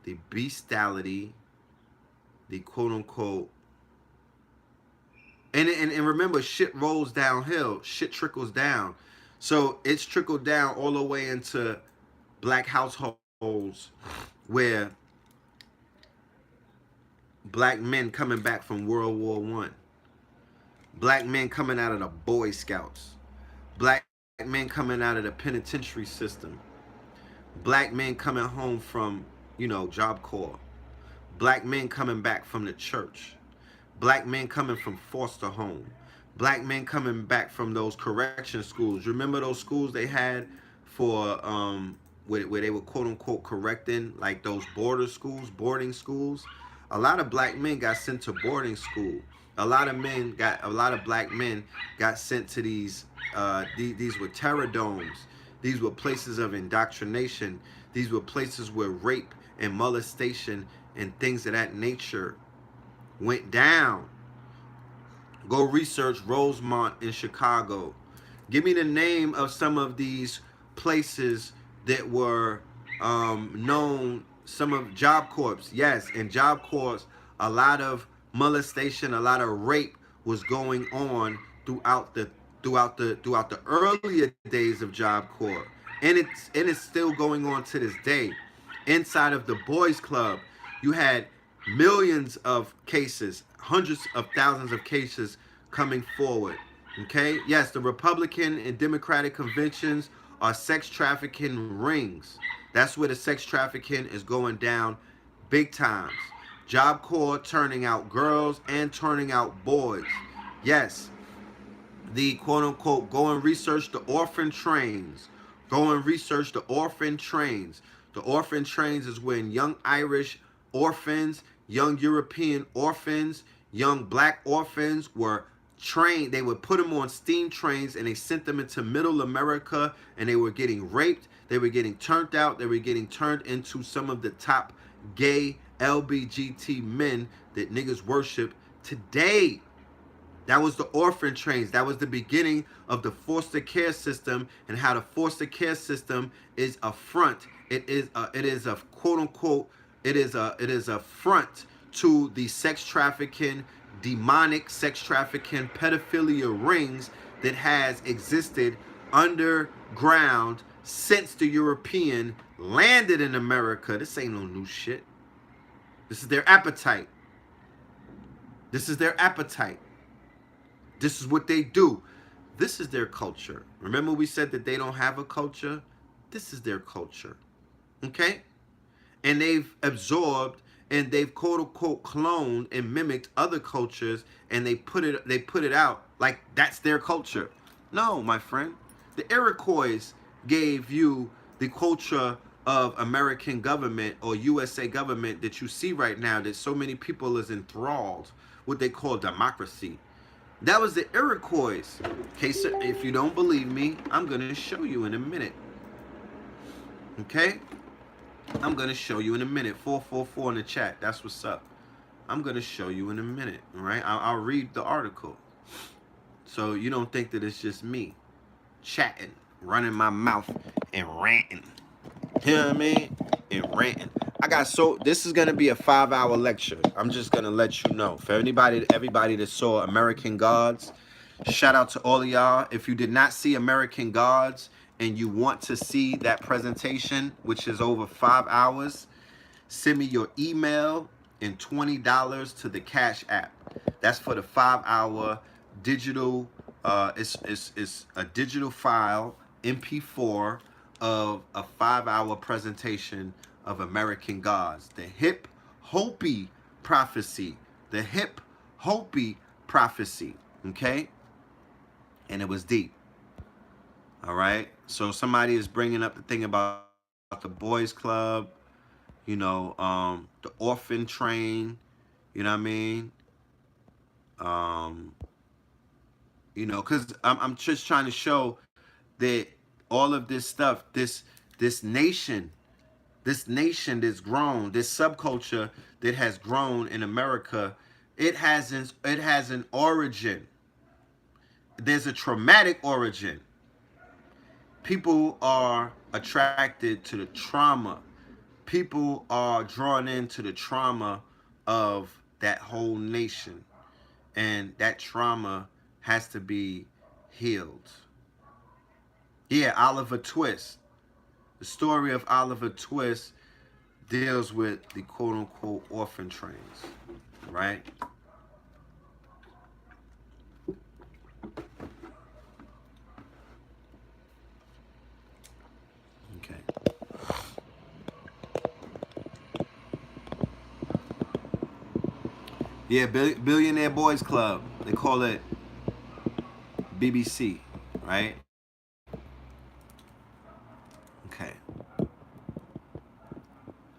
the bestiality, the quote-unquote, and remember, shit rolls downhill. Shit trickles down. So it's trickled down all the way into black households where black men coming back from World War I. Black men coming out of the Boy Scouts. Black men coming out of the penitentiary system. Black men coming home from, you know, Job Corps. Black men coming back from the church. Black men coming from foster home. Black men coming back from those correction schools. Remember those schools they had for where they were quote unquote correcting, like those border schools, boarding schools? A lot of black men got sent to boarding school. A lot of black men got sent to these were terror domes. These were places of indoctrination. These were places where rape and molestation and things of that nature went down. Go research Rosemont in Chicago. Give me the name of some of these places that were known. Some of Job Corps, yes, in Job Corps, a lot of molestation, a lot of rape was going on throughout the earlier days of Job Corps, and it's still going on to this day. Inside of the Boys Club, you had millions of cases, hundreds of thousands of cases coming forward. Okay, yes, the Republican and Democratic conventions are sex trafficking rings. That's where the sex trafficking is going down big times. Job Corps turning out girls and turning out boys. Yes, the quote-unquote go and research the orphan trains. Go and research the orphan trains. The orphan trains is when young Irish orphans, young European orphans, young black orphans were trained. They would put them on steam trains and they sent them into middle America, and they were getting raped. They were getting turned out. They were getting turned into some of the top gay LBGT men that niggas worship today. That was the orphan trains. That was the beginning of the foster care system, and how the foster care system is a front. It is a quote unquote. It is a front to the sex trafficking, demonic sex trafficking, pedophilia rings that has existed underground since the European landed in America. This ain't no new shit. This is their appetite. This is their appetite. This is what they do. This is their culture. Remember we said that they don't have a culture? This is their culture. Okay? And they've absorbed and they've quote unquote cloned and mimicked other cultures, and they put it out like that's their culture. No, my friend. The Iroquois gave you the culture of American government or USA government that you see right now, that so many people is enthralled, what they call democracy. That was the Iroquois. Okay, so if you don't believe me, I'm going to show you in a minute. Okay? I'm going to show you in a minute. 444 in the chat. That's what's up. I'm going to show you in a minute. All right? I'll read the article. So you don't think that it's just me chatting, running my mouth, and ranting. You know what I mean? And ranting. This is going to be a 5-hour lecture. I'm just going to let you know. For everybody that saw American Gods, shout out to all of y'all. If you did not see American Gods and you want to see that presentation, which is over 5 hours, send me your email and $20 to the Cash App. That's for the 5-hour digital. It's a digital file, MP4, of a 5-hour presentation of American gods. The Hip Hopi prophecy. The Hip Hopi prophecy. Okay? And it was deep. All right? So somebody is bringing up the thing about the boys club, you know, the orphan train, you know what I mean? You know, because I'm just trying to show that all of this stuff, this nation that's grown, this subculture that has grown in America, it has an origin. There's a traumatic origin. People are attracted to the trauma. People are drawn into the trauma of that whole nation. And that trauma has to be healed. Yeah, Oliver Twist. The story of Oliver Twist deals with the quote-unquote orphan trains, right? Okay. Yeah, Billionaire Boys Club. They call it BBC, right? Okay.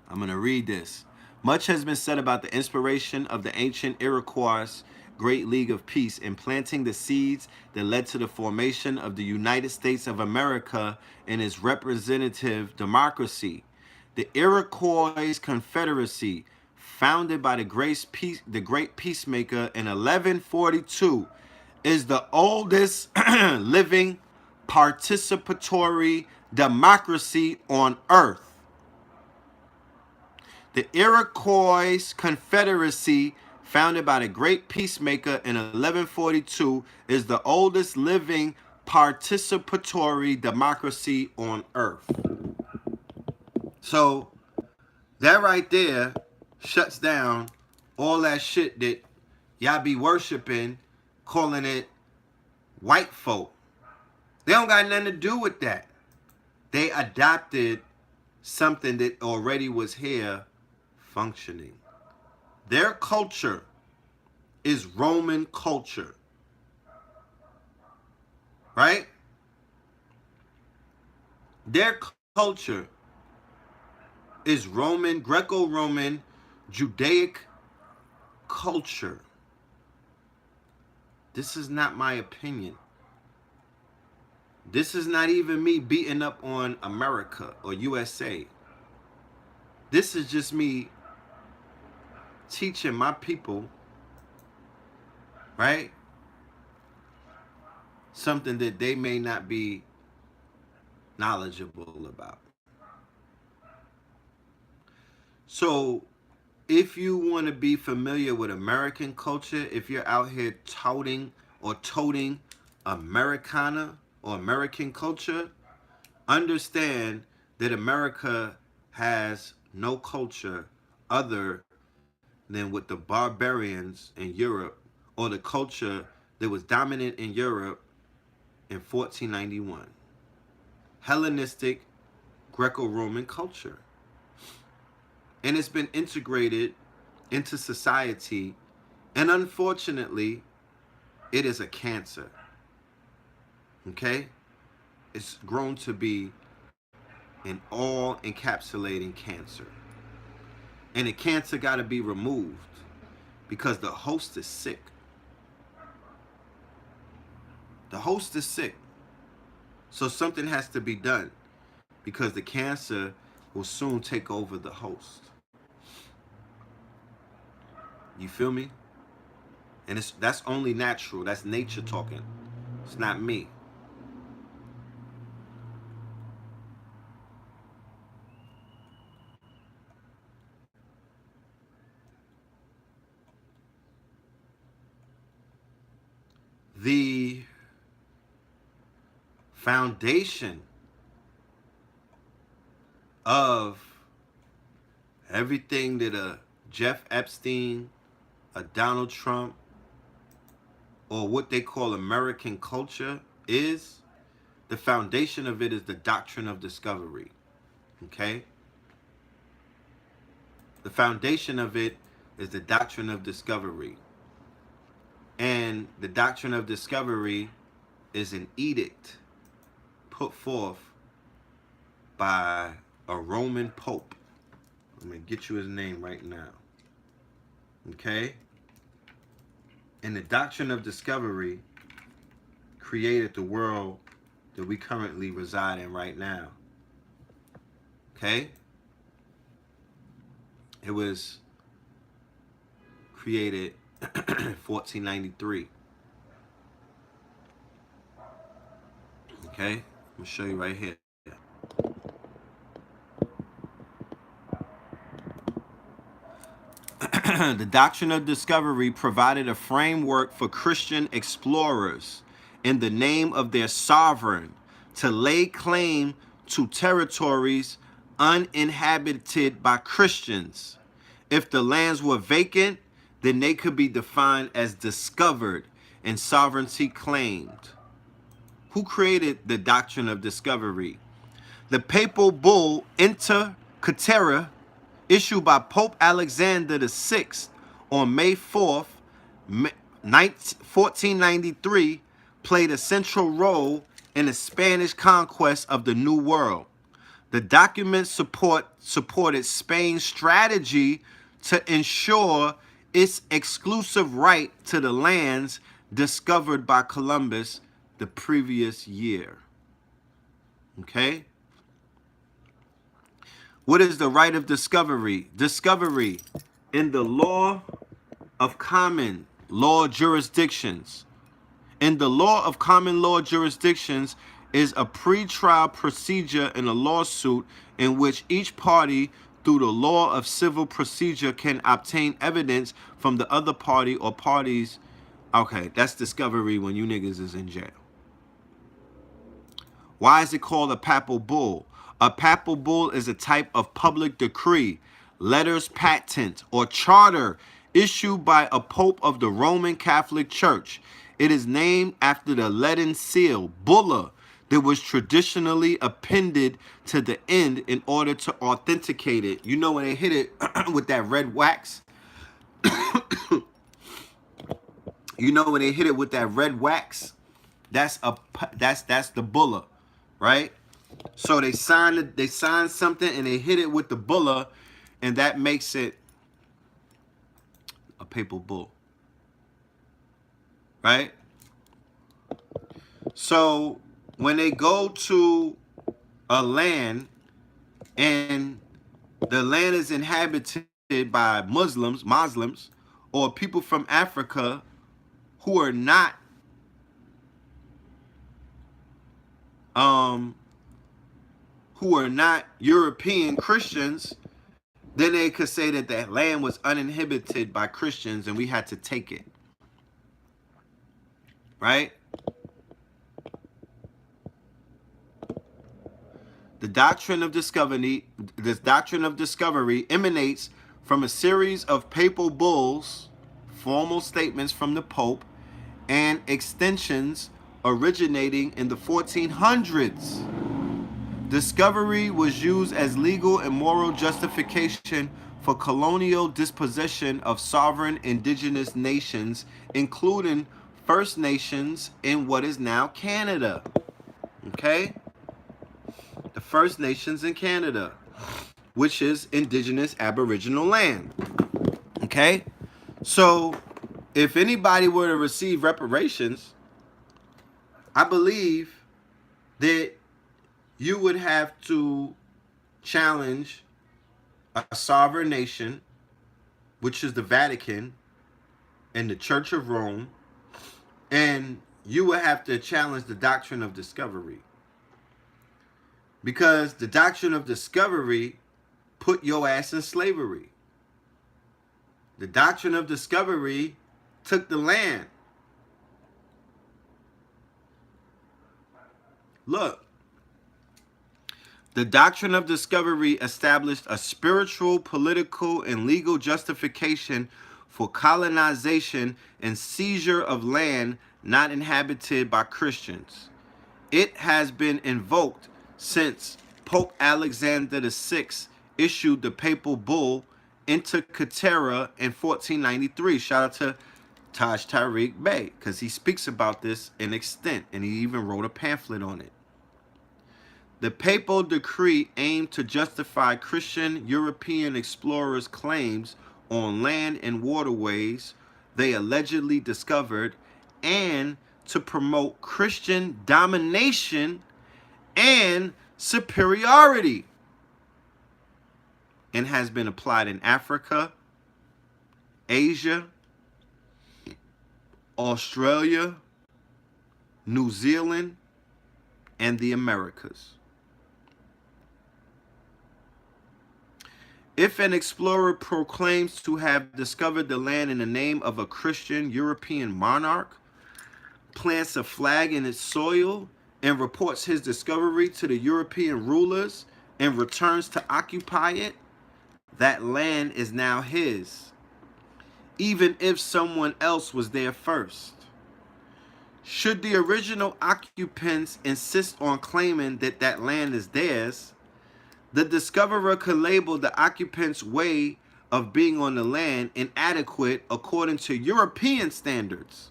I'm going to read this. Much has been said about the inspiration of the ancient Iroquois Great League of Peace in planting the seeds that led to the formation of the United States of America and its representative democracy. The Iroquois Confederacy, founded by the Great Peacemaker in 1142, is the oldest living participatory democracy on earth. The Iroquois Confederacy, founded by the Great Peacemaker in 1142, is the oldest living participatory democracy on earth. So that right there shuts down all that shit that y'all be worshiping, calling it white folk. They don't got nothing to do with that. They adopted something that already was here functioning. Their culture is Roman culture, right? Their culture is Roman, Greco-Roman, Judaic culture. This is not my opinion. This is not even me beating up on America or USA. This is just me teaching my people, right, something that they may not be knowledgeable about. So if you want to be familiar with American culture, if you're out here touting or toting Americana or American culture, understand that America has no culture other than with the barbarians in Europe, or the culture that was dominant in Europe in 1491. Hellenistic Greco-Roman culture. And it's been integrated into society, and unfortunately, it is a cancer. Okay? It's grown to be an all-encapsulating cancer. And the cancer got to be removed because the host is sick. The host is sick. So something has to be done because the cancer will soon take over the host. You feel me? And that's only natural. That's nature talking. It's not me. The foundation of everything that a Jeff Epstein, a Donald Trump, or what they call American culture is The foundation of it is the Doctrine of Discovery. Okay? The foundation of it is the Doctrine of Discovery. And the Doctrine of Discovery is an edict put forth by a Roman Pope. I'm going to get you his name right now. Okay? And the Doctrine of Discovery created the world that we currently reside in right now. Okay? It was created 1493. Okay? I'm going to show you right here. The Doctrine of Discovery provided a framework for Christian explorers in the name of their sovereign to lay claim to territories uninhabited by Christians. If the lands were vacant, then they could be defined as discovered and sovereignty claimed. Who created the Doctrine of Discovery? The papal bull Inter Caetera, issued by Pope Alexander VI on May 4th, 1493, played a central role in the Spanish conquest of the New World. The document supported Spain's strategy to ensure its exclusive right to the lands discovered by Columbus the previous year. Okay? What is the right of discovery? Discovery in the law of common law jurisdictions. In the law of common law jurisdictions is a pre-trial procedure in a lawsuit in which each party, through the law of civil procedure, can obtain evidence from the other party or parties. Okay, that's discovery when you niggas is in jail. Why is it called a papal bull? A papal bull is a type of public decree, letters patent, or charter issued by a pope of the Roman Catholic Church. It is named after the leaden seal, bulla, that was traditionally appended to the end in order to authenticate it. You know when they hit it with that red wax? You know when they hit it with that red wax? That's the bulla, right? So they signed something and they hit it with the bulla, and that makes it a papal bull, right? So when they go to a land and the land is inhabited by Muslims, or people from Africa who are not European Christians, then they could say that that land was uninhabited by Christians and we had to take it. Right? The Doctrine of Discovery, this Doctrine of Discovery emanates from a series of papal bulls, formal statements from the Pope, and extensions originating in the 1400s. Discovery was used as legal and moral justification for colonial dispossession of sovereign indigenous nations, including First Nations in what is now Canada. Okay? The First Nations in Canada, which is indigenous aboriginal land. Okay? So, if anybody were to receive reparations, I believe that you would have to challenge a sovereign nation, which is the Vatican and the Church of Rome, and you would have to challenge the Doctrine of Discovery. Because the Doctrine of Discovery put your ass in slavery. The Doctrine of Discovery took the land. Look, the Doctrine of Discovery established a spiritual, political, and legal justification for colonization and seizure of land not inhabited by Christians. It has been invoked since Pope Alexander VI issued the papal bull Inter Caetera in 1493. Shout out to Taj Tariq Bey, because he speaks about this in extent, and he even wrote a pamphlet on it. The papal decree aimed to justify Christian European explorers' claims on land and waterways they allegedly discovered, and to promote Christian domination and superiority, and has been applied in Africa, Asia, Australia, New Zealand, and the Americas. If an explorer proclaims to have discovered the land in the name of a Christian European monarch, plants a flag in its soil, and reports his discovery to the European rulers and returns to occupy it, that land is now his, even if someone else was there first. Should the original occupants insist on claiming that that land is theirs, the discoverer could label the occupant's way of being on the land inadequate according to European standards.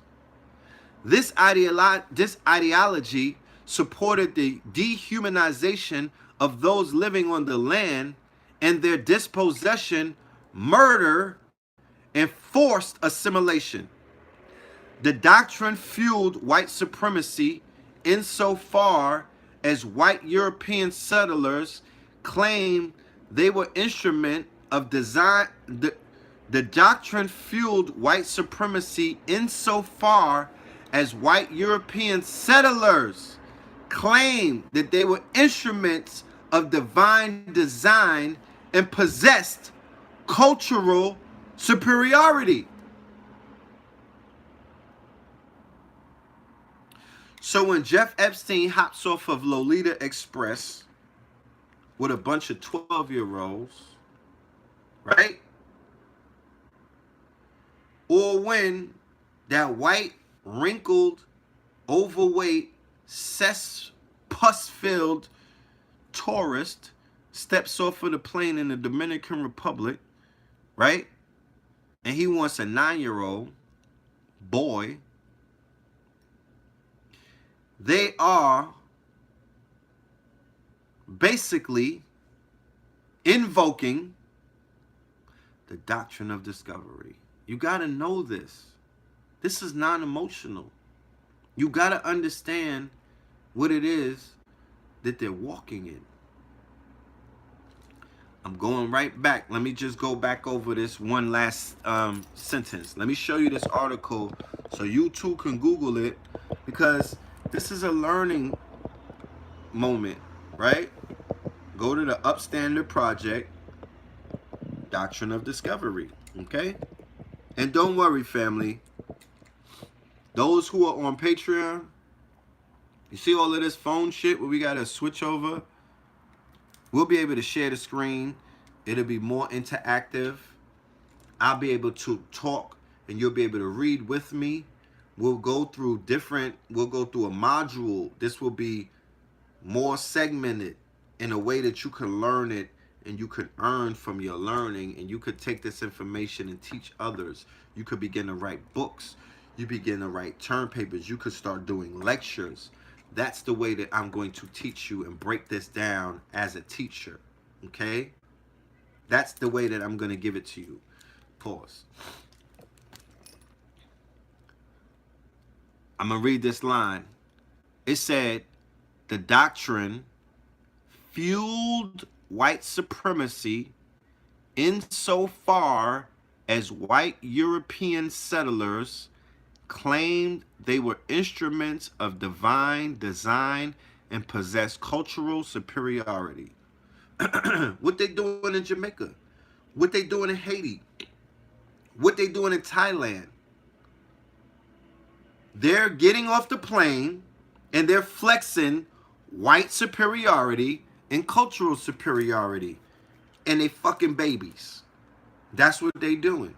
This ideology supported the dehumanization of those living on the land and their dispossession, murder, and forced assimilation. The doctrine fueled white supremacy insofar as white European settlers claimed they were instrument of design. The doctrine fueled white supremacy insofar as white European settlers claimed that they were instruments of divine design and possessed cultural superiority. So when Jeff Epstein hops off of Lolita Express with a bunch of 12-year-olds, right? Or when that white, wrinkled, overweight, pus-filled tourist steps off of the plane in the Dominican Republic, right? And he wants a 9-year-old boy. They are basically invoking the doctrine of discovery. You got to know this. This is non-emotional. You got to understand what it is that they're walking in. I'm going right back. Let me just go back over this one last sentence. Let me show you this article so you too can Google it, because this is a learning moment, right? Go to the Upstander Project, Doctrine of Discovery, okay? And don't worry, family. Those who are on Patreon, you see all of this phone shit where we got to switch over? We'll be able to share the screen. It'll be more interactive. I'll be able to talk and you'll be able to read with me. We'll go through a module. This will be more segmented in a way that you can learn it and you can earn from your learning, and you could take this information and teach others. You could begin to write books. You begin to write term papers. You could start doing lectures. That's the way that I'm going to teach you and break this down as a teacher, okay? That's the way that I'm going to give it to you. Pause. I'm going to read this line. It said, the doctrine fueled white supremacy insofar as white European settlers claimed they were instruments of divine design and possessed cultural superiority. What they doing in Jamaica? What they doing in Haiti? What they doing in Thailand? They're getting off the plane and they're flexing white superiority and cultural superiority. And they fucking babies. That's what they doing.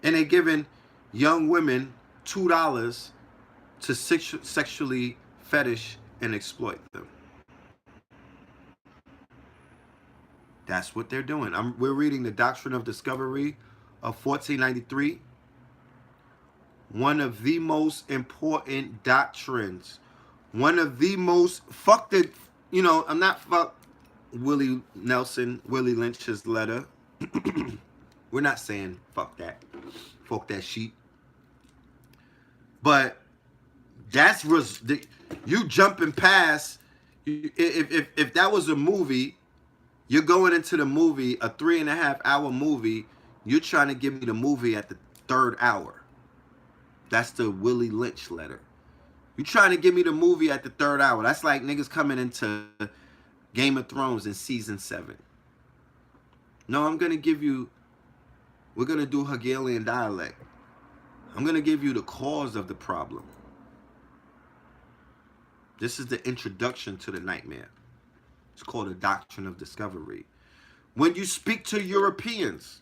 And they giving young women $2 to sexually fetish and exploit them. That's what they're doing. We're reading the Doctrine of Discovery of 1493. One of the most important doctrines. One of the most, fuck the, I'm not fuck Willie Lynch's letter. We're not saying fuck that. Fuck that sheep. But that's, you jumping past, if that was a movie, you're going into the movie, a 3.5-hour movie, you're trying to give me the movie at the 3rd hour. That's the Willie Lynch letter. You're trying to give me the movie at the 3rd hour. That's like niggas coming into Game of Thrones in season 7. No, I'm going to give you, we're going to do Hegelian dialect. I'm going to give you the cause of the problem. This is the introduction to the nightmare. It's called the Doctrine of Discovery. When you speak to Europeans,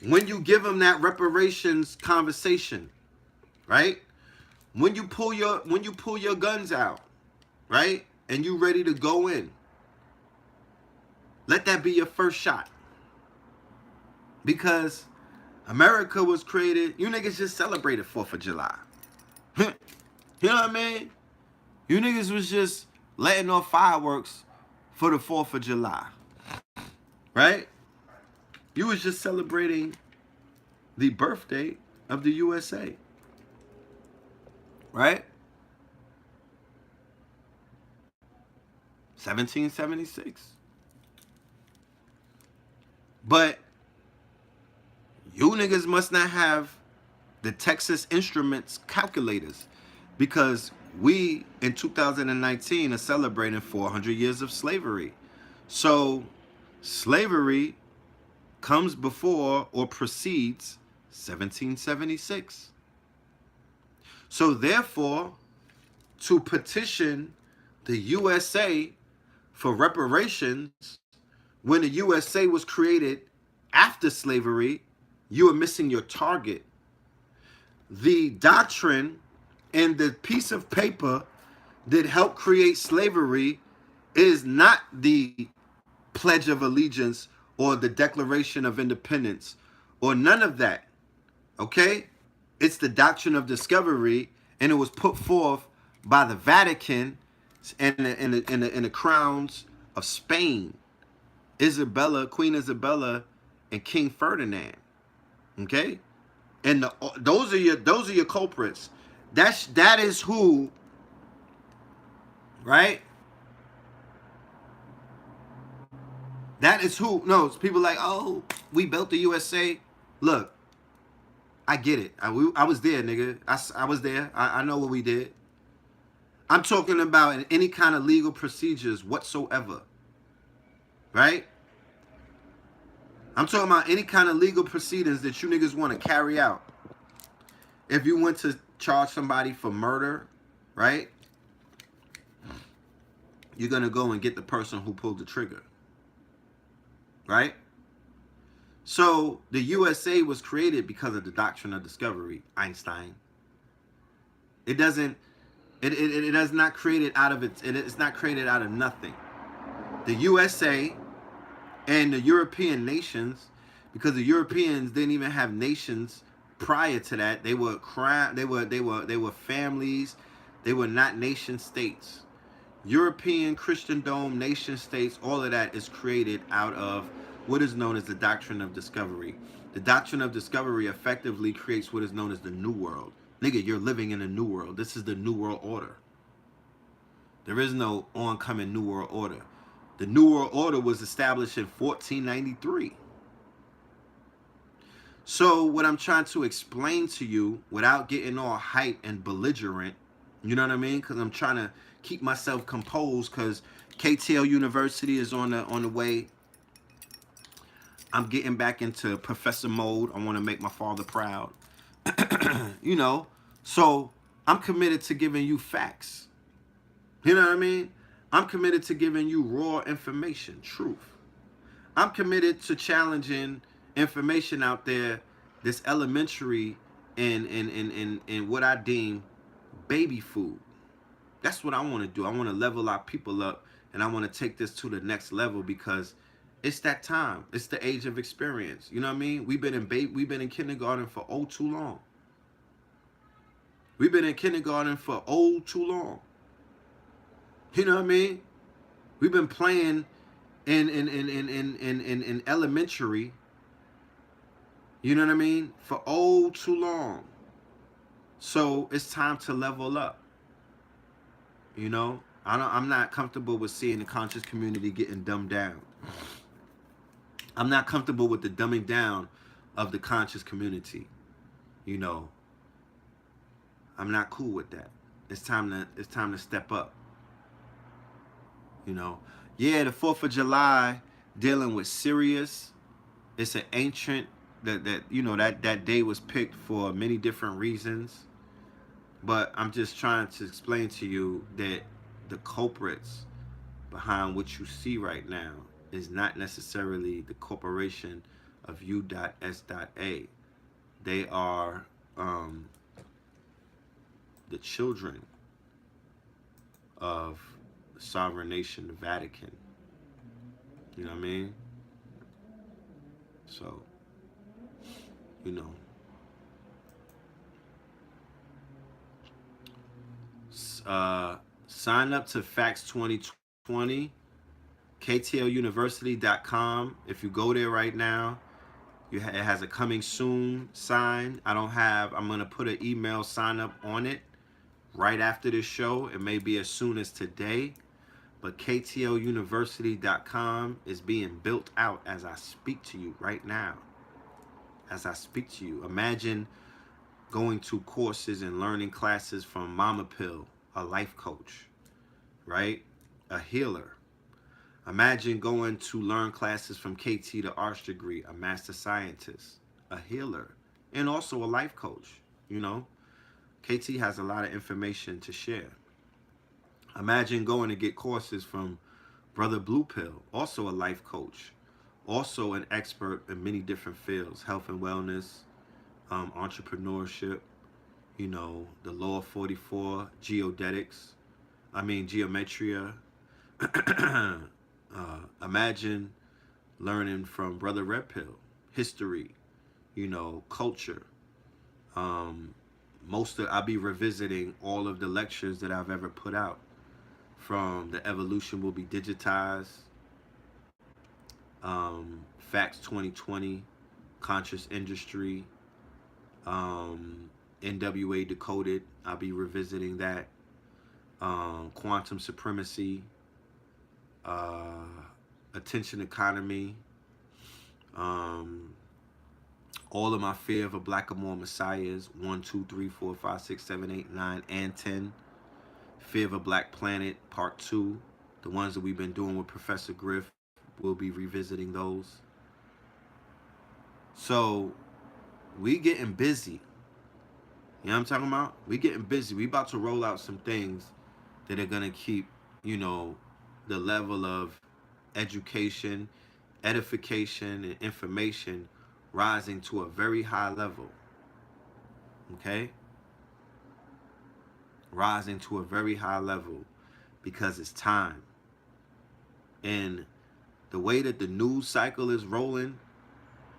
when you give them that reparations conversation, right? When you pull your guns out, right? And you ready to go in, let that be your first shot. Because America was created, you niggas just celebrated 4th of July. You know what I mean? You niggas was just letting off fireworks for the 4th of July. Right? You was just celebrating the birthday of the USA. Right? 1776. But you niggas must not have the Texas Instruments calculators, because we in 2019 are celebrating 400 years of slavery. So slavery comes before or precedes 1776. So therefore, to petition the USA for reparations when the USA was created after slavery, you are missing your target. The doctrine and the piece of paper that helped create slavery is not the Pledge of Allegiance or the Declaration of Independence or none of that. Okay? It's the Doctrine of Discovery, and it was put forth by the Vatican and the crowns of Spain, Queen Isabella, and King Ferdinand. Okay? And those are your culprits. That is who, right? That is who. No, people like, oh, we built the USA. Look, I get it. I was there, nigga. I was there. I know what we did. I'm talking about in any kind of legal procedures whatsoever. Right? I'm talking about any kind of legal proceedings that you niggas want to carry out. If you went to charge somebody for murder, right? You're going to go and get the person who pulled the trigger. Right? So the USA was created because of the Doctrine of Discovery, Einstein. It does not create it out of it's not created out of nothing. The USA and the European nations, because the Europeans didn't even have nations prior to that. They were families. They were not nation states. European Christendom, nation states, all of that is created out of what is known as the Doctrine of Discovery. The Doctrine of Discovery effectively creates what is known as the New World. Nigga, you're living in a new world. This is the New World Order. There is no oncoming New World Order. The New World Order was established in 1493. So what I'm trying to explain to you, without getting all hype and belligerent, you know what I mean? Because I'm trying to keep myself composed, because KTL University is on the way. I'm getting back into professor mode. I want to make my father proud. You know, so I'm committed to giving you facts. You know what I mean? I'm committed to giving you raw information, truth. I'm committed to challenging information out there that's elementary in what I deem baby food. That's what I want to do. I want to level our people up, and I want to take this to the next level because it's that time. It's the age of experience. You know what I mean? We've been in kindergarten for oh too long. We've been in kindergarten for oh too long. You know what I mean? We've been playing in elementary. You know what I mean? For oh too long. So it's time to level up. You know, I'm not comfortable with seeing the conscious community getting dumbed down. I'm not comfortable with the dumbing down of the conscious community. You know, I'm not cool with that. It's time to step up. You know, yeah, the 4th of July dealing with Sirius. It's an ancient that you know that day was picked for many different reasons. But I'm just trying to explain to you that the culprits behind what you see right now is not necessarily the corporation of U.S.A. They are the children of the sovereign nation, the Vatican. You know what I mean? So, you know. Sign up to Facts 2020, KTLUniversity.com. If you go there right now, it has a coming soon sign. I'm going to put an email sign up on it right after this show. It may be as soon as today, but KTLUniversity.com is being built out as I speak to you right now. As I speak to you. Imagine going to courses and learning classes from Mama Pill, a life coach, right? A healer. Imagine going to learn classes from KT, the arts degree, a master scientist, a healer, and also a life coach. You know, KT has a lot of information to share. Imagine going to get courses from Brother Blue Pill, also a life coach, also an expert in many different fields, health and wellness, entrepreneurship, you know, the law of 44, geometria. Imagine learning from Brother Red Pill, history, you know, culture. I'll be revisiting all of the lectures that I've ever put out, from The Evolution Will Be Digitized, Facts 2020, Conscious Industry, NWA Decoded. I'll be revisiting that. Quantum Supremacy, Attention Economy, all of my Fear of a Black or More Messiahs, 1, 2, 3, 4, 5, 6, 7, 8, 9, and 10. Fear of a Black Planet, Part 2. The ones that we've been doing with Professor Griff, we'll be revisiting those. So, we getting busy. You know what I'm talking about? We getting busy. We about to roll out some things that are going to keep, you know, the level of education, edification, and information rising to a very high level. Okay? Rising to a very high level because it's time. And the way that the news cycle is rolling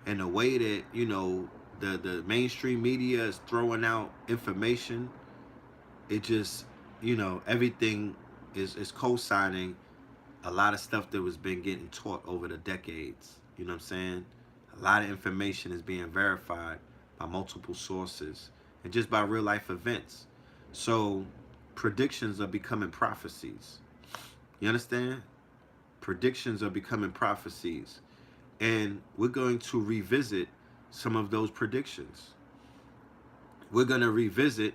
and the way that, you know, the mainstream media is throwing out information, it just, you know, everything is co-signing a lot of stuff that was been getting taught over the decades. You know what I'm saying? A lot of information is being verified by multiple sources and just by real life events. So predictions are becoming prophecies. You understand? Predictions are becoming prophecies. And we're going to revisit some of those predictions. We're going to revisit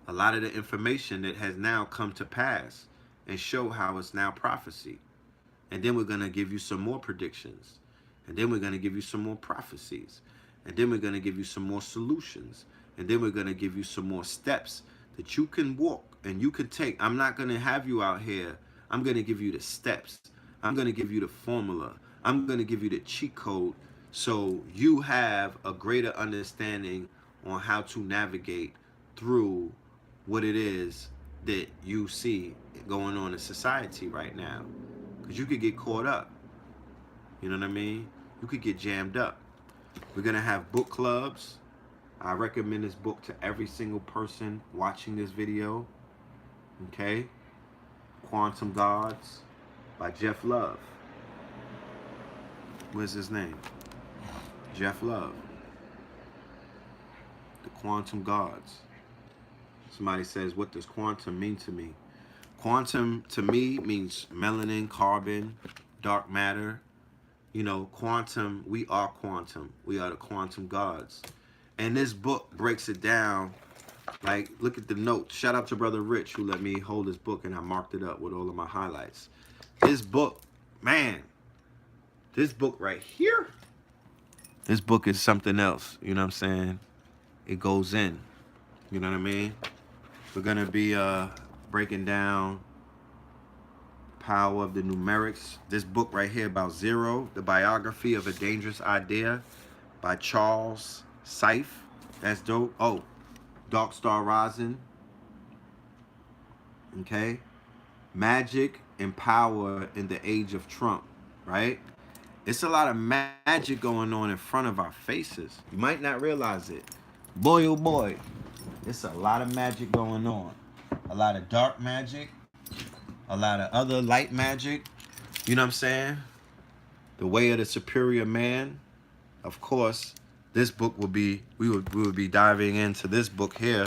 a lot of the information that has now come to pass and show how it's now prophecy. And then we're going to give you some more predictions. And then we're going to give you some more prophecies. And then we're going to give you some more solutions. And then we're going to give you some more steps that you can walk and you can take. I'm not going to have you out here. I'm going to give you the steps. I'm going to give you the formula. I'm going to give you the cheat code so you have a greater understanding on how to navigate through what it is that you see going on in society right now. Because you could get caught up. You know what I mean? You could get jammed up. We're going to have book clubs. I recommend this book to every single person watching this video. Okay? Quantum Gods by Jeff Love. What's his name? Jeff Love. The Quantum Gods. Somebody says, what does quantum mean to me? Quantum to me means melanin, carbon, dark matter. You know, quantum, we are quantum. We are the quantum gods. And this book breaks it down. Like, look at the notes. Shout out to Brother Rich who let me hold this book and I marked it up with all of my highlights. This book, man, this book right here, this book is something else. You know what I'm saying? It goes in. You know what I mean? We're going to be breaking down Power of the Numerics. This book right here about Zero, the biography of a dangerous idea by Charles Seif. That's dope. Oh, Dark Star Rising. Okay. Magic and power in the age of Trump, right? It's a lot of magic going on in front of our faces. You might not realize it. Boy, oh boy. It's a lot of magic going on. A lot of dark magic. A lot of other light magic. You know what I'm saying? The Way of the Superior Man. Of course, this book will be, we will be diving into this book here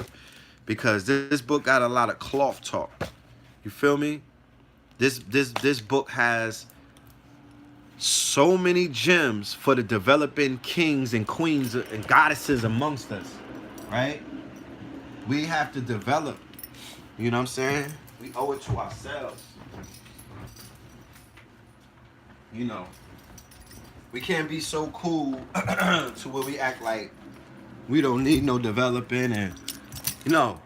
because this book got a lot of cloth talk. You feel me? This book has so many gems for the developing kings and queens and goddesses amongst us, right? We have to develop, you know what I'm saying? We owe it to ourselves. You know, we can't be so cool to where we act like we don't need no developing. And, you know,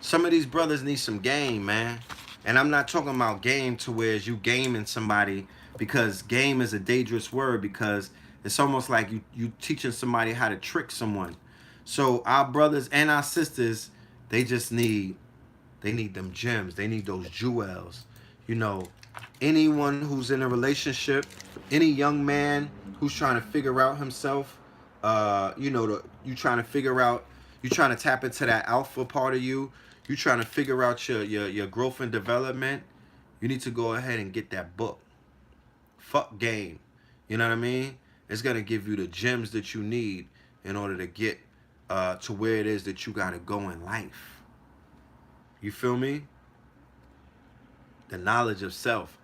some of these brothers need some game, man. And I'm not talking about game to where you gaming somebody, because game is a dangerous word, because it's almost like you teaching somebody how to trick someone. So our brothers and our sisters, they just need, they need them gems. They need those jewels. You know, anyone who's in a relationship, any young man who's trying to figure out himself, you know, you trying to figure out, you trying to tap into that alpha part of you, you trying to figure out your growth and development, you need to go ahead and get that book. Fuck game. You know what I mean? It's going to give you the gems that you need in order to get to where it is that you got to go in life. You feel me? The knowledge of self.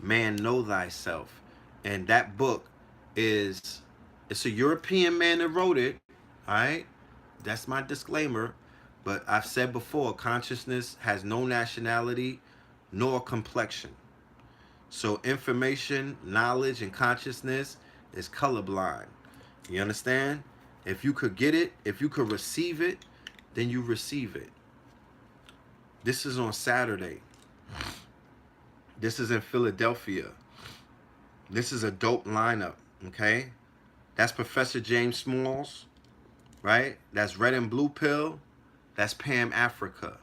Man, know thyself. And that book is, it's a European man that wrote it. All right? That's my disclaimer. But I've said before, consciousness has no nationality nor complexion. So information, knowledge, and consciousness is colorblind. You understand? If you could get it, if you could receive it, then you receive it. This is on Saturday. This is in Philadelphia. This is a dope lineup, okay? That's Professor James Smalls, right? That's Red and Blue Pill. That's Pam Africa.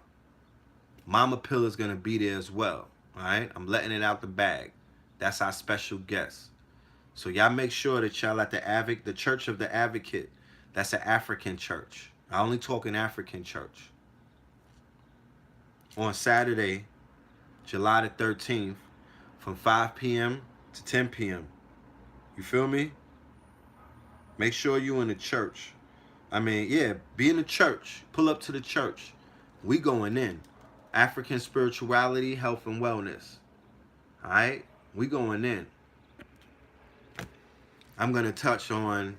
Mama Pill is going to be there as well, all right? I'm letting it out the bag. That's our special guest. So y'all make sure that y'all at the Church of the Advocate. That's an African church. I only talk in African church. On Saturday, July the 13th, from 5 p.m. to 10 p.m. You feel me? Make sure you in the church. I mean, yeah, be in the church. Pull up to the church. We going in. African spirituality, health, and wellness. All right? We going in. I'm going to touch on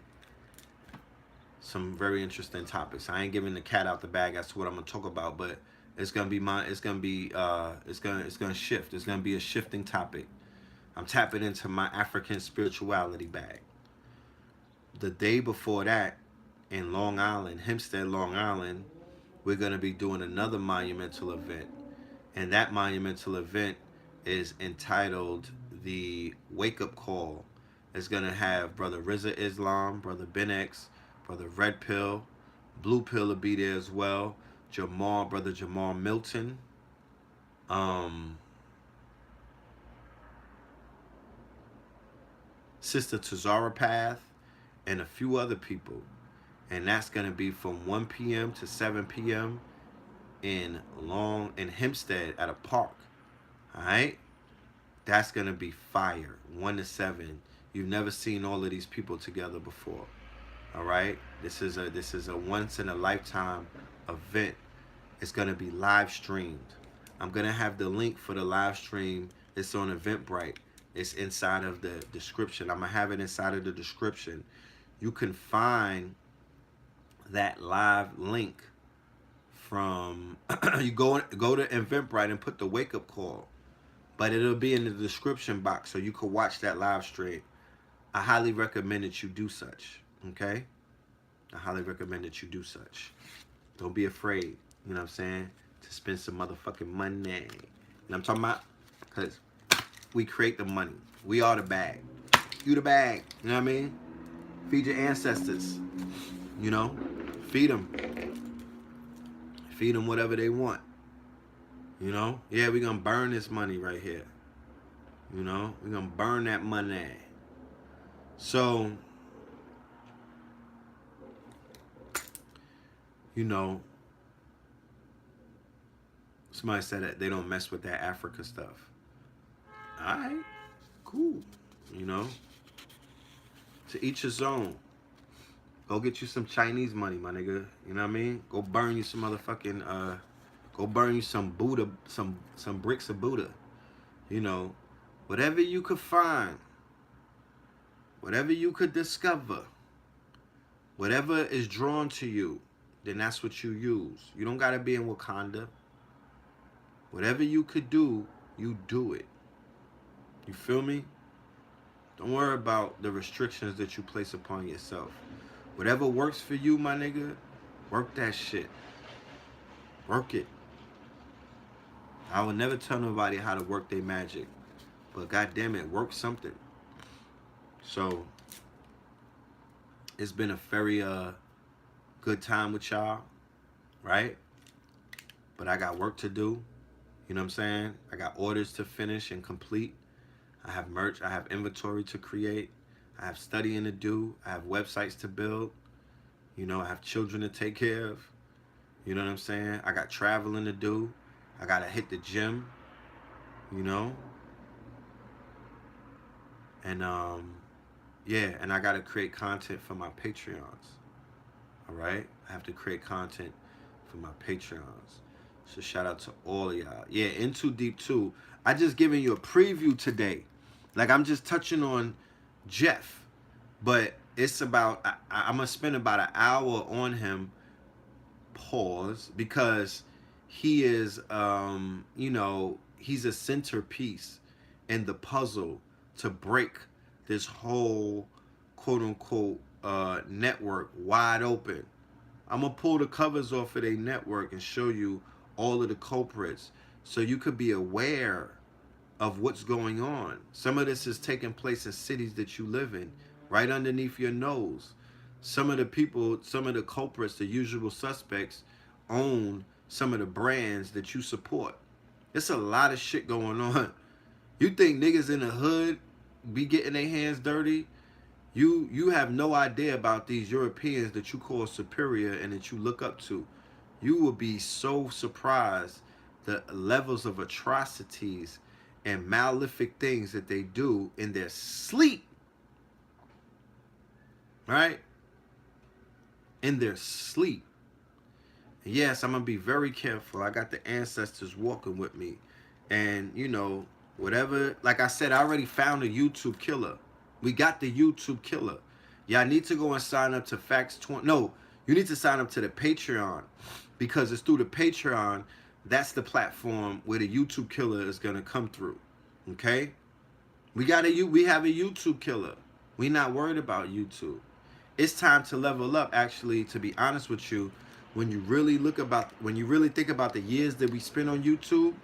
some very interesting topics. I ain't giving the cat out the bag as to what I'm going to talk about, but it's going to be it's going to shift. It's going to be a shifting topic. I'm tapping into my African spirituality bag. The day before that, in Long Island, Hempstead, Long Island, we're going to be doing another monumental event. And that monumental event is entitled The Wake Up Call. It's going to have Brother RIZZA Islam, Brother Ben X, Brother Red Pill, Blue Pill will be there as well. Jamal, brother Jamal Milton. Sister Tazara Path, and a few other people. And that's going to be from 1 p.m. to 7 p.m. in Hempstead at a park. All right? That's going to be fire. 1 to 7. You've never seen all of these people together before. All right? This is a once in a lifetime event. It's going to be live streamed. I'm going to have the link for the live stream. It's on Eventbrite. It's inside of the description. I'm going to have it inside of the description. You can find that live link from you go to Eventbrite and put the wake up call, but it'll be in the description box so you can watch that live stream. I highly recommend that you do such. Okay, I highly recommend that you do such. Don't be afraid, you know what I'm saying, to spend some motherfucking money. You know what I'm talking about? Because we create the money. We are the bag. You the bag. You know what I mean? Feed your ancestors. You know? Feed them. Feed them whatever they want. You know? Yeah, we're going to burn this money right here. You know? We're going to burn that money. So, you know, somebody said that they don't mess with that Africa stuff. All right, cool. You know, to each his own. Go get you some Chinese money, my nigga. You know what I mean? Go burn you some motherfucking, go burn you some Buddha, some bricks of Buddha. You know, whatever you could find, whatever you could discover, whatever is drawn to you, then that's what you use. You don't gotta be in Wakanda. Whatever you could do, you do it. You feel me? Don't worry about the restrictions that you place upon yourself. Whatever works for you, my nigga, work that shit. Work it. I would never tell nobody how to work their magic. But goddamn it, work something. So, it's been a very good time with y'all, right? But I got work to do. You know what I'm saying? I got orders to finish and complete. I have merch. I have inventory to create. I have studying to do. I have websites to build. You know, I have children to take care of. You know what I'm saying? I got traveling to do. I got to hit the gym. You know? And, yeah, and I got to create content for my Patreons. All right? I have to create content for my Patreons. So shout out to all of y'all. Yeah, In Too Deep too. I just giving you a preview today. Like, I'm just touching on Jeff. But it's about, I'm going to spend about an hour on him. Pause. Because he is, you know, he's a centerpiece in the puzzle to break this whole quote-unquote network wide open. I'm going to pull the covers off of their network and show you all of the culprits so you could be aware of what's going on. Some of this is taking place in cities that you live in, right underneath your nose. Some of the people, some of the culprits, the usual suspects, own some of the brands that you support. It's a lot of shit going on. You think niggas in the hood be getting their hands dirty? You have no idea about these Europeans that you call superior and that you look up to. You will be so surprised the levels of atrocities and malefic things that they do in their sleep. Right? In their sleep. And yes, I'm going to be very careful. I got the ancestors walking with me. And, you know, whatever. Like I said, I already found a YouTube killer. We got the YouTube killer. Y'all need to go and sign up to Facts 20. No, you need to sign up to the Patreon. Because it's through the Patreon, that's the platform where the YouTube killer is going to come through. Okay? We have a YouTube killer. We're not worried about YouTube. It's time to level up, actually, to be honest with you. When you really think about the years that we spent on YouTube,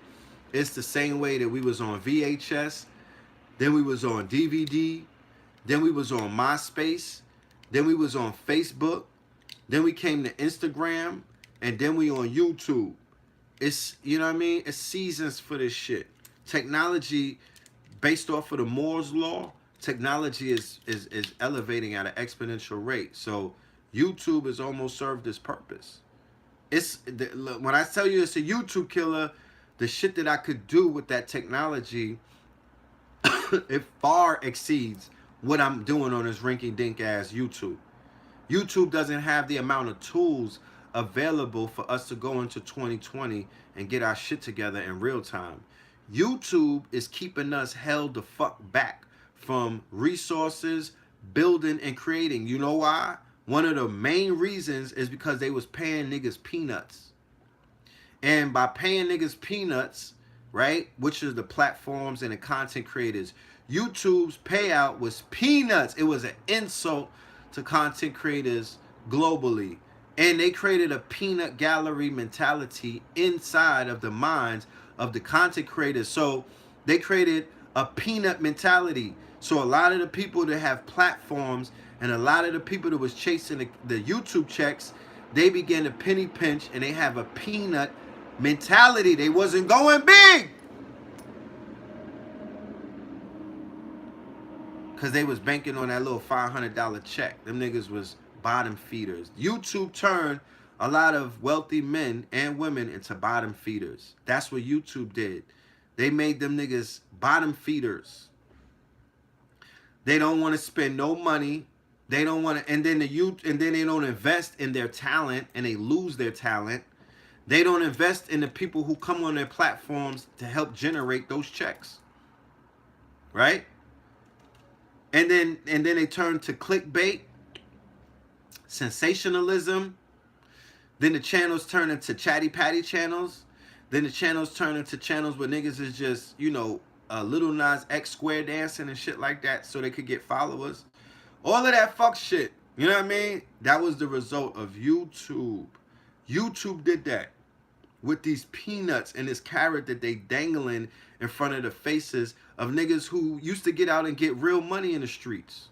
it's the same way that we was on VHS, then we was on DVD, then we was on MySpace, then we was on Facebook, Then we came to Instagram, and then we on YouTube. It's, you know what I mean? It's seasons for this shit. Technology, based off of the Moore's law, technology is elevating at an exponential rate. So YouTube has almost served its purpose. When I tell you it's a YouTube killer, the shit that I could do with that technology, it far exceeds what I'm doing on this rinky-dink ass YouTube. YouTube doesn't have the amount of tools available for us to go into 2020 and get our shit together in real time. YouTube is keeping us held the fuck back from resources, building and creating. You know why? One of the main reasons is because they was paying niggas peanuts. And by paying niggas peanuts, right, which is the platforms and the content creators, YouTube's payout was peanuts. It was an insult to content creators globally. And they created a peanut gallery mentality inside of the minds of the content creators. So they created a peanut mentality. So a lot of the people that have platforms and a lot of the people that was chasing the YouTube checks, they began to penny pinch and they have a peanut mentality. They wasn't going big because they was banking on that little $500 check. Them niggas was bottom feeders. YouTube turned a lot of wealthy men and women into bottom feeders. That's what YouTube did. They made them niggas bottom feeders. They don't want to spend no money. They don't want to, and then they don't invest in their talent and they lose their talent. They don't invest in the people who come on their platforms to help generate those checks. Right? And then they turn to clickbait, sensationalism. Then the channels turn into chatty patty channels. Then the channels turn into channels where niggas is just, you know, Little Nas X square dancing and shit like that so they could get followers. All of that fuck shit. You know what I mean? That was the result of YouTube. YouTube did that with these peanuts and this carrot that they dangling in front of the faces of niggas who used to get out and get real money in the streets.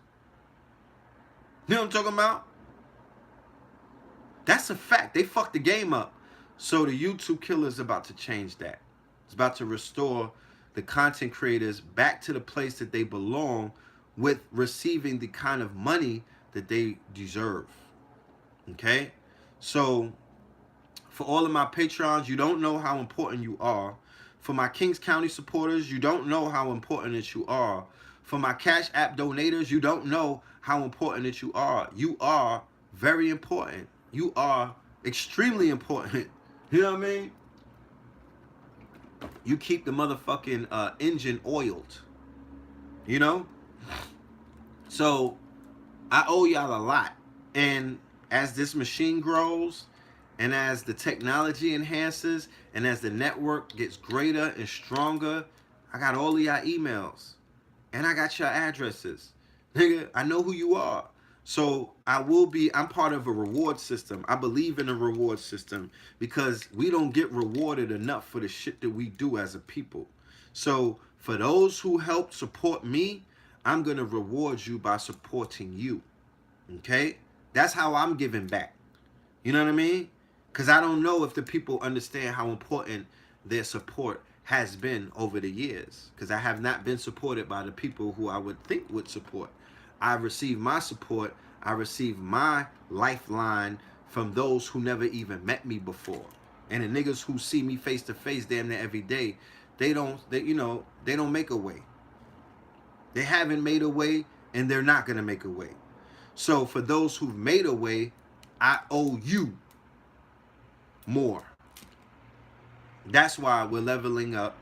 You know what I'm talking about? That's a fact. They fucked the game up. So the YouTube killer is about to change that. It's about to restore the content creators back to the place that they belong with receiving the kind of money that they deserve. Okay? So for all of my Patreons, you don't know how important you are. For my Kings County supporters, you don't know how important that you are. For my Cash App donators, you don't know how important that you are. You are very important. You are extremely important. You know what I mean? You keep the motherfucking engine oiled. You know? So, I owe y'all a lot. And as this machine grows, and as the technology enhances, and as the network gets greater and stronger, I got all of y'all emails. And I got your addresses. Nigga, I know who you are. So I'm part of a reward system. I believe in a reward system because we don't get rewarded enough for the shit that we do as a people. So for those who help support me, I'm going to reward you by supporting you. Okay? That's how I'm giving back. You know what I mean? Because I don't know if the people understand how important their support has been over the years. Because I have not been supported by the people who I would think would support. I received my support. I received my lifeline from those who never even met me before. And the niggas who see me face to face damn near every day, they don't make a way. They haven't made a way and they're not going to make a way. So for those who've made a way, I owe you more. That's why we're leveling up.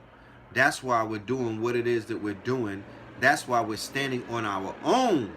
That's why we're doing what it is that we're doing. That's why we're standing on our own.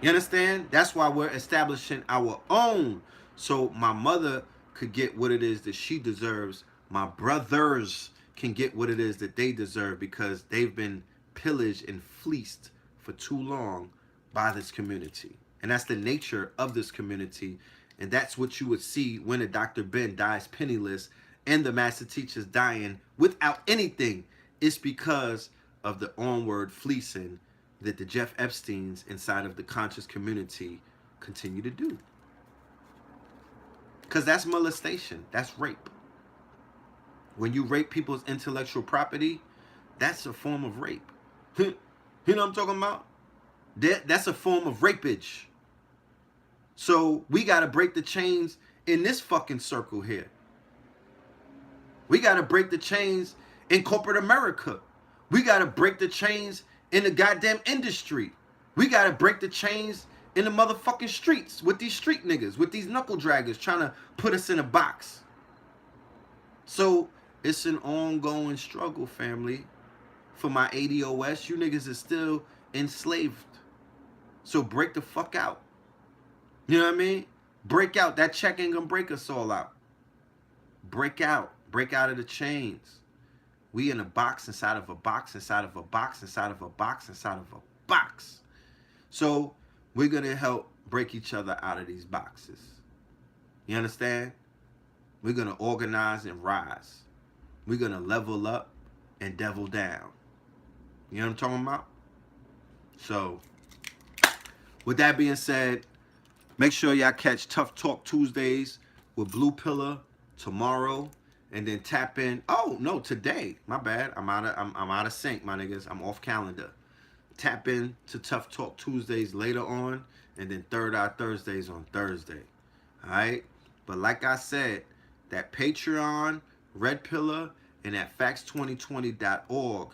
You understand? That's why we're establishing our own. So my mother could get what it is that she deserves. My brothers can get what it is that they deserve because they've been pillaged and fleeced for too long by this community. And that's the nature of this community. And that's what you would see when a Dr. Ben dies penniless and the master teacher's dying without anything. It's because of the onward fleecing that the Jeff Epsteins inside of the conscious community continue to do. Because that's molestation. That's rape. When you rape people's intellectual property, that's a form of rape. You know what I'm talking about? That's a form of rapage. So we got to break the chains in this fucking circle here. We got to break the chains in corporate America. We got to break the chains in the goddamn industry. We got to break the chains in the motherfucking streets with these street niggas, with these knuckle draggers trying to put us in a box. So it's an ongoing struggle, family. For my ADOS, you niggas is still enslaved. So break the fuck out. You know what I mean? Break out. That check ain't gonna break us all out. Break out. Break out of the chains. We in a box inside of a box inside of a box inside of a box inside of a box. So we're gonna help break each other out of these boxes. You understand? We're gonna organize and rise. We're gonna level up and devil down. You know what I'm talking about? So with that being said, make sure y'all catch Tough Talk Tuesdays with Blue Pillar tomorrow, and then tap in. Oh no, today. My bad. I'm out of sync, my niggas. I'm off calendar. Tap in to Tough Talk Tuesdays later on, and then Third Eye Thursdays on Thursday. All right. But like I said, that Patreon, Red Pillar, and at facts2020.org,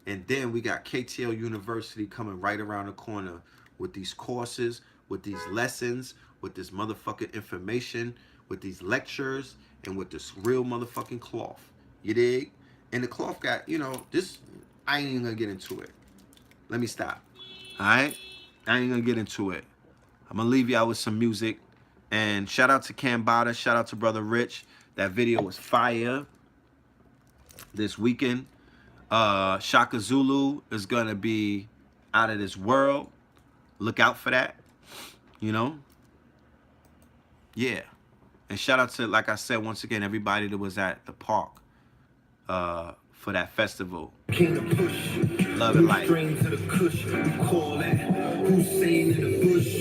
and then we got KTL University coming right around the corner with these courses, with these lessons, with this motherfucking information, with these lectures, and with this real motherfucking cloth. You dig? And the cloth got, you know, this, I ain't even gonna get into it. Let me stop. All right? I ain't gonna get into it. I'm gonna leave y'all with some music. And shout out to Cambada. Shout out to Brother Rich. That video was fire this weekend. Shaka Zulu is gonna be out of this world. Look out for that. You know? Yeah. And shout out to, like I said, once again, everybody that was at the park for that festival. King of push, Love and light. Strings to the kush, we call that Hussein in the bush.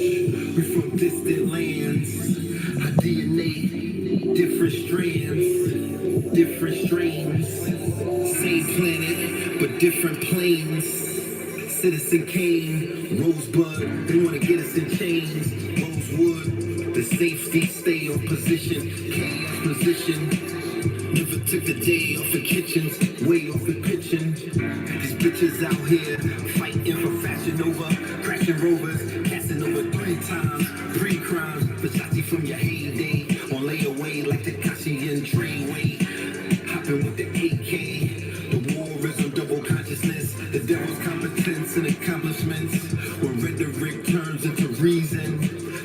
We from distant lands. Our DNA, different strands, different strains. Same planet, but different planes. Citizen Kane, Rosebud, they wanna get us in chains. Rosewood, the safety, stay on position. Chaos position. Never took the day off the kitchens, way off the kitchen. These bitches out here fighting for fashion over, crashing rovers, casting over 3 times, pre-crimes, Versace from your heyday, on layaway like Tekashi and Treyway, hopping with the AK. The war is on double consciousness, the devil's competence and accomplishments. When rhetoric turns into reason,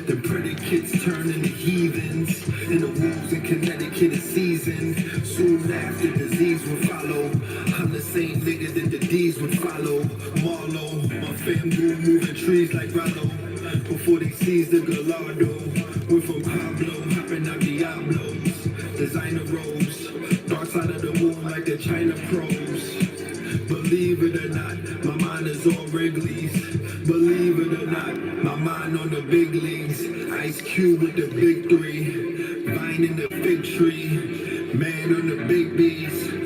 the predicates turn into heathens. And the wolves in Connecticut is seasoned. Soon after disease will follow. I'm the same nigga that the D's would follow. Marlowe, my fam grew moving trees like Rollo. Before they seized the Gallardo. Went from Pablo, hopping out Diablos. Designer robes, dark side of the moon like the China pros. Believe it or not, my mind is on Wrigley's. Believe it or not, my mind on the big leagues. Ice Cube with the big 3, vine in the fig tree. Man on the big B's.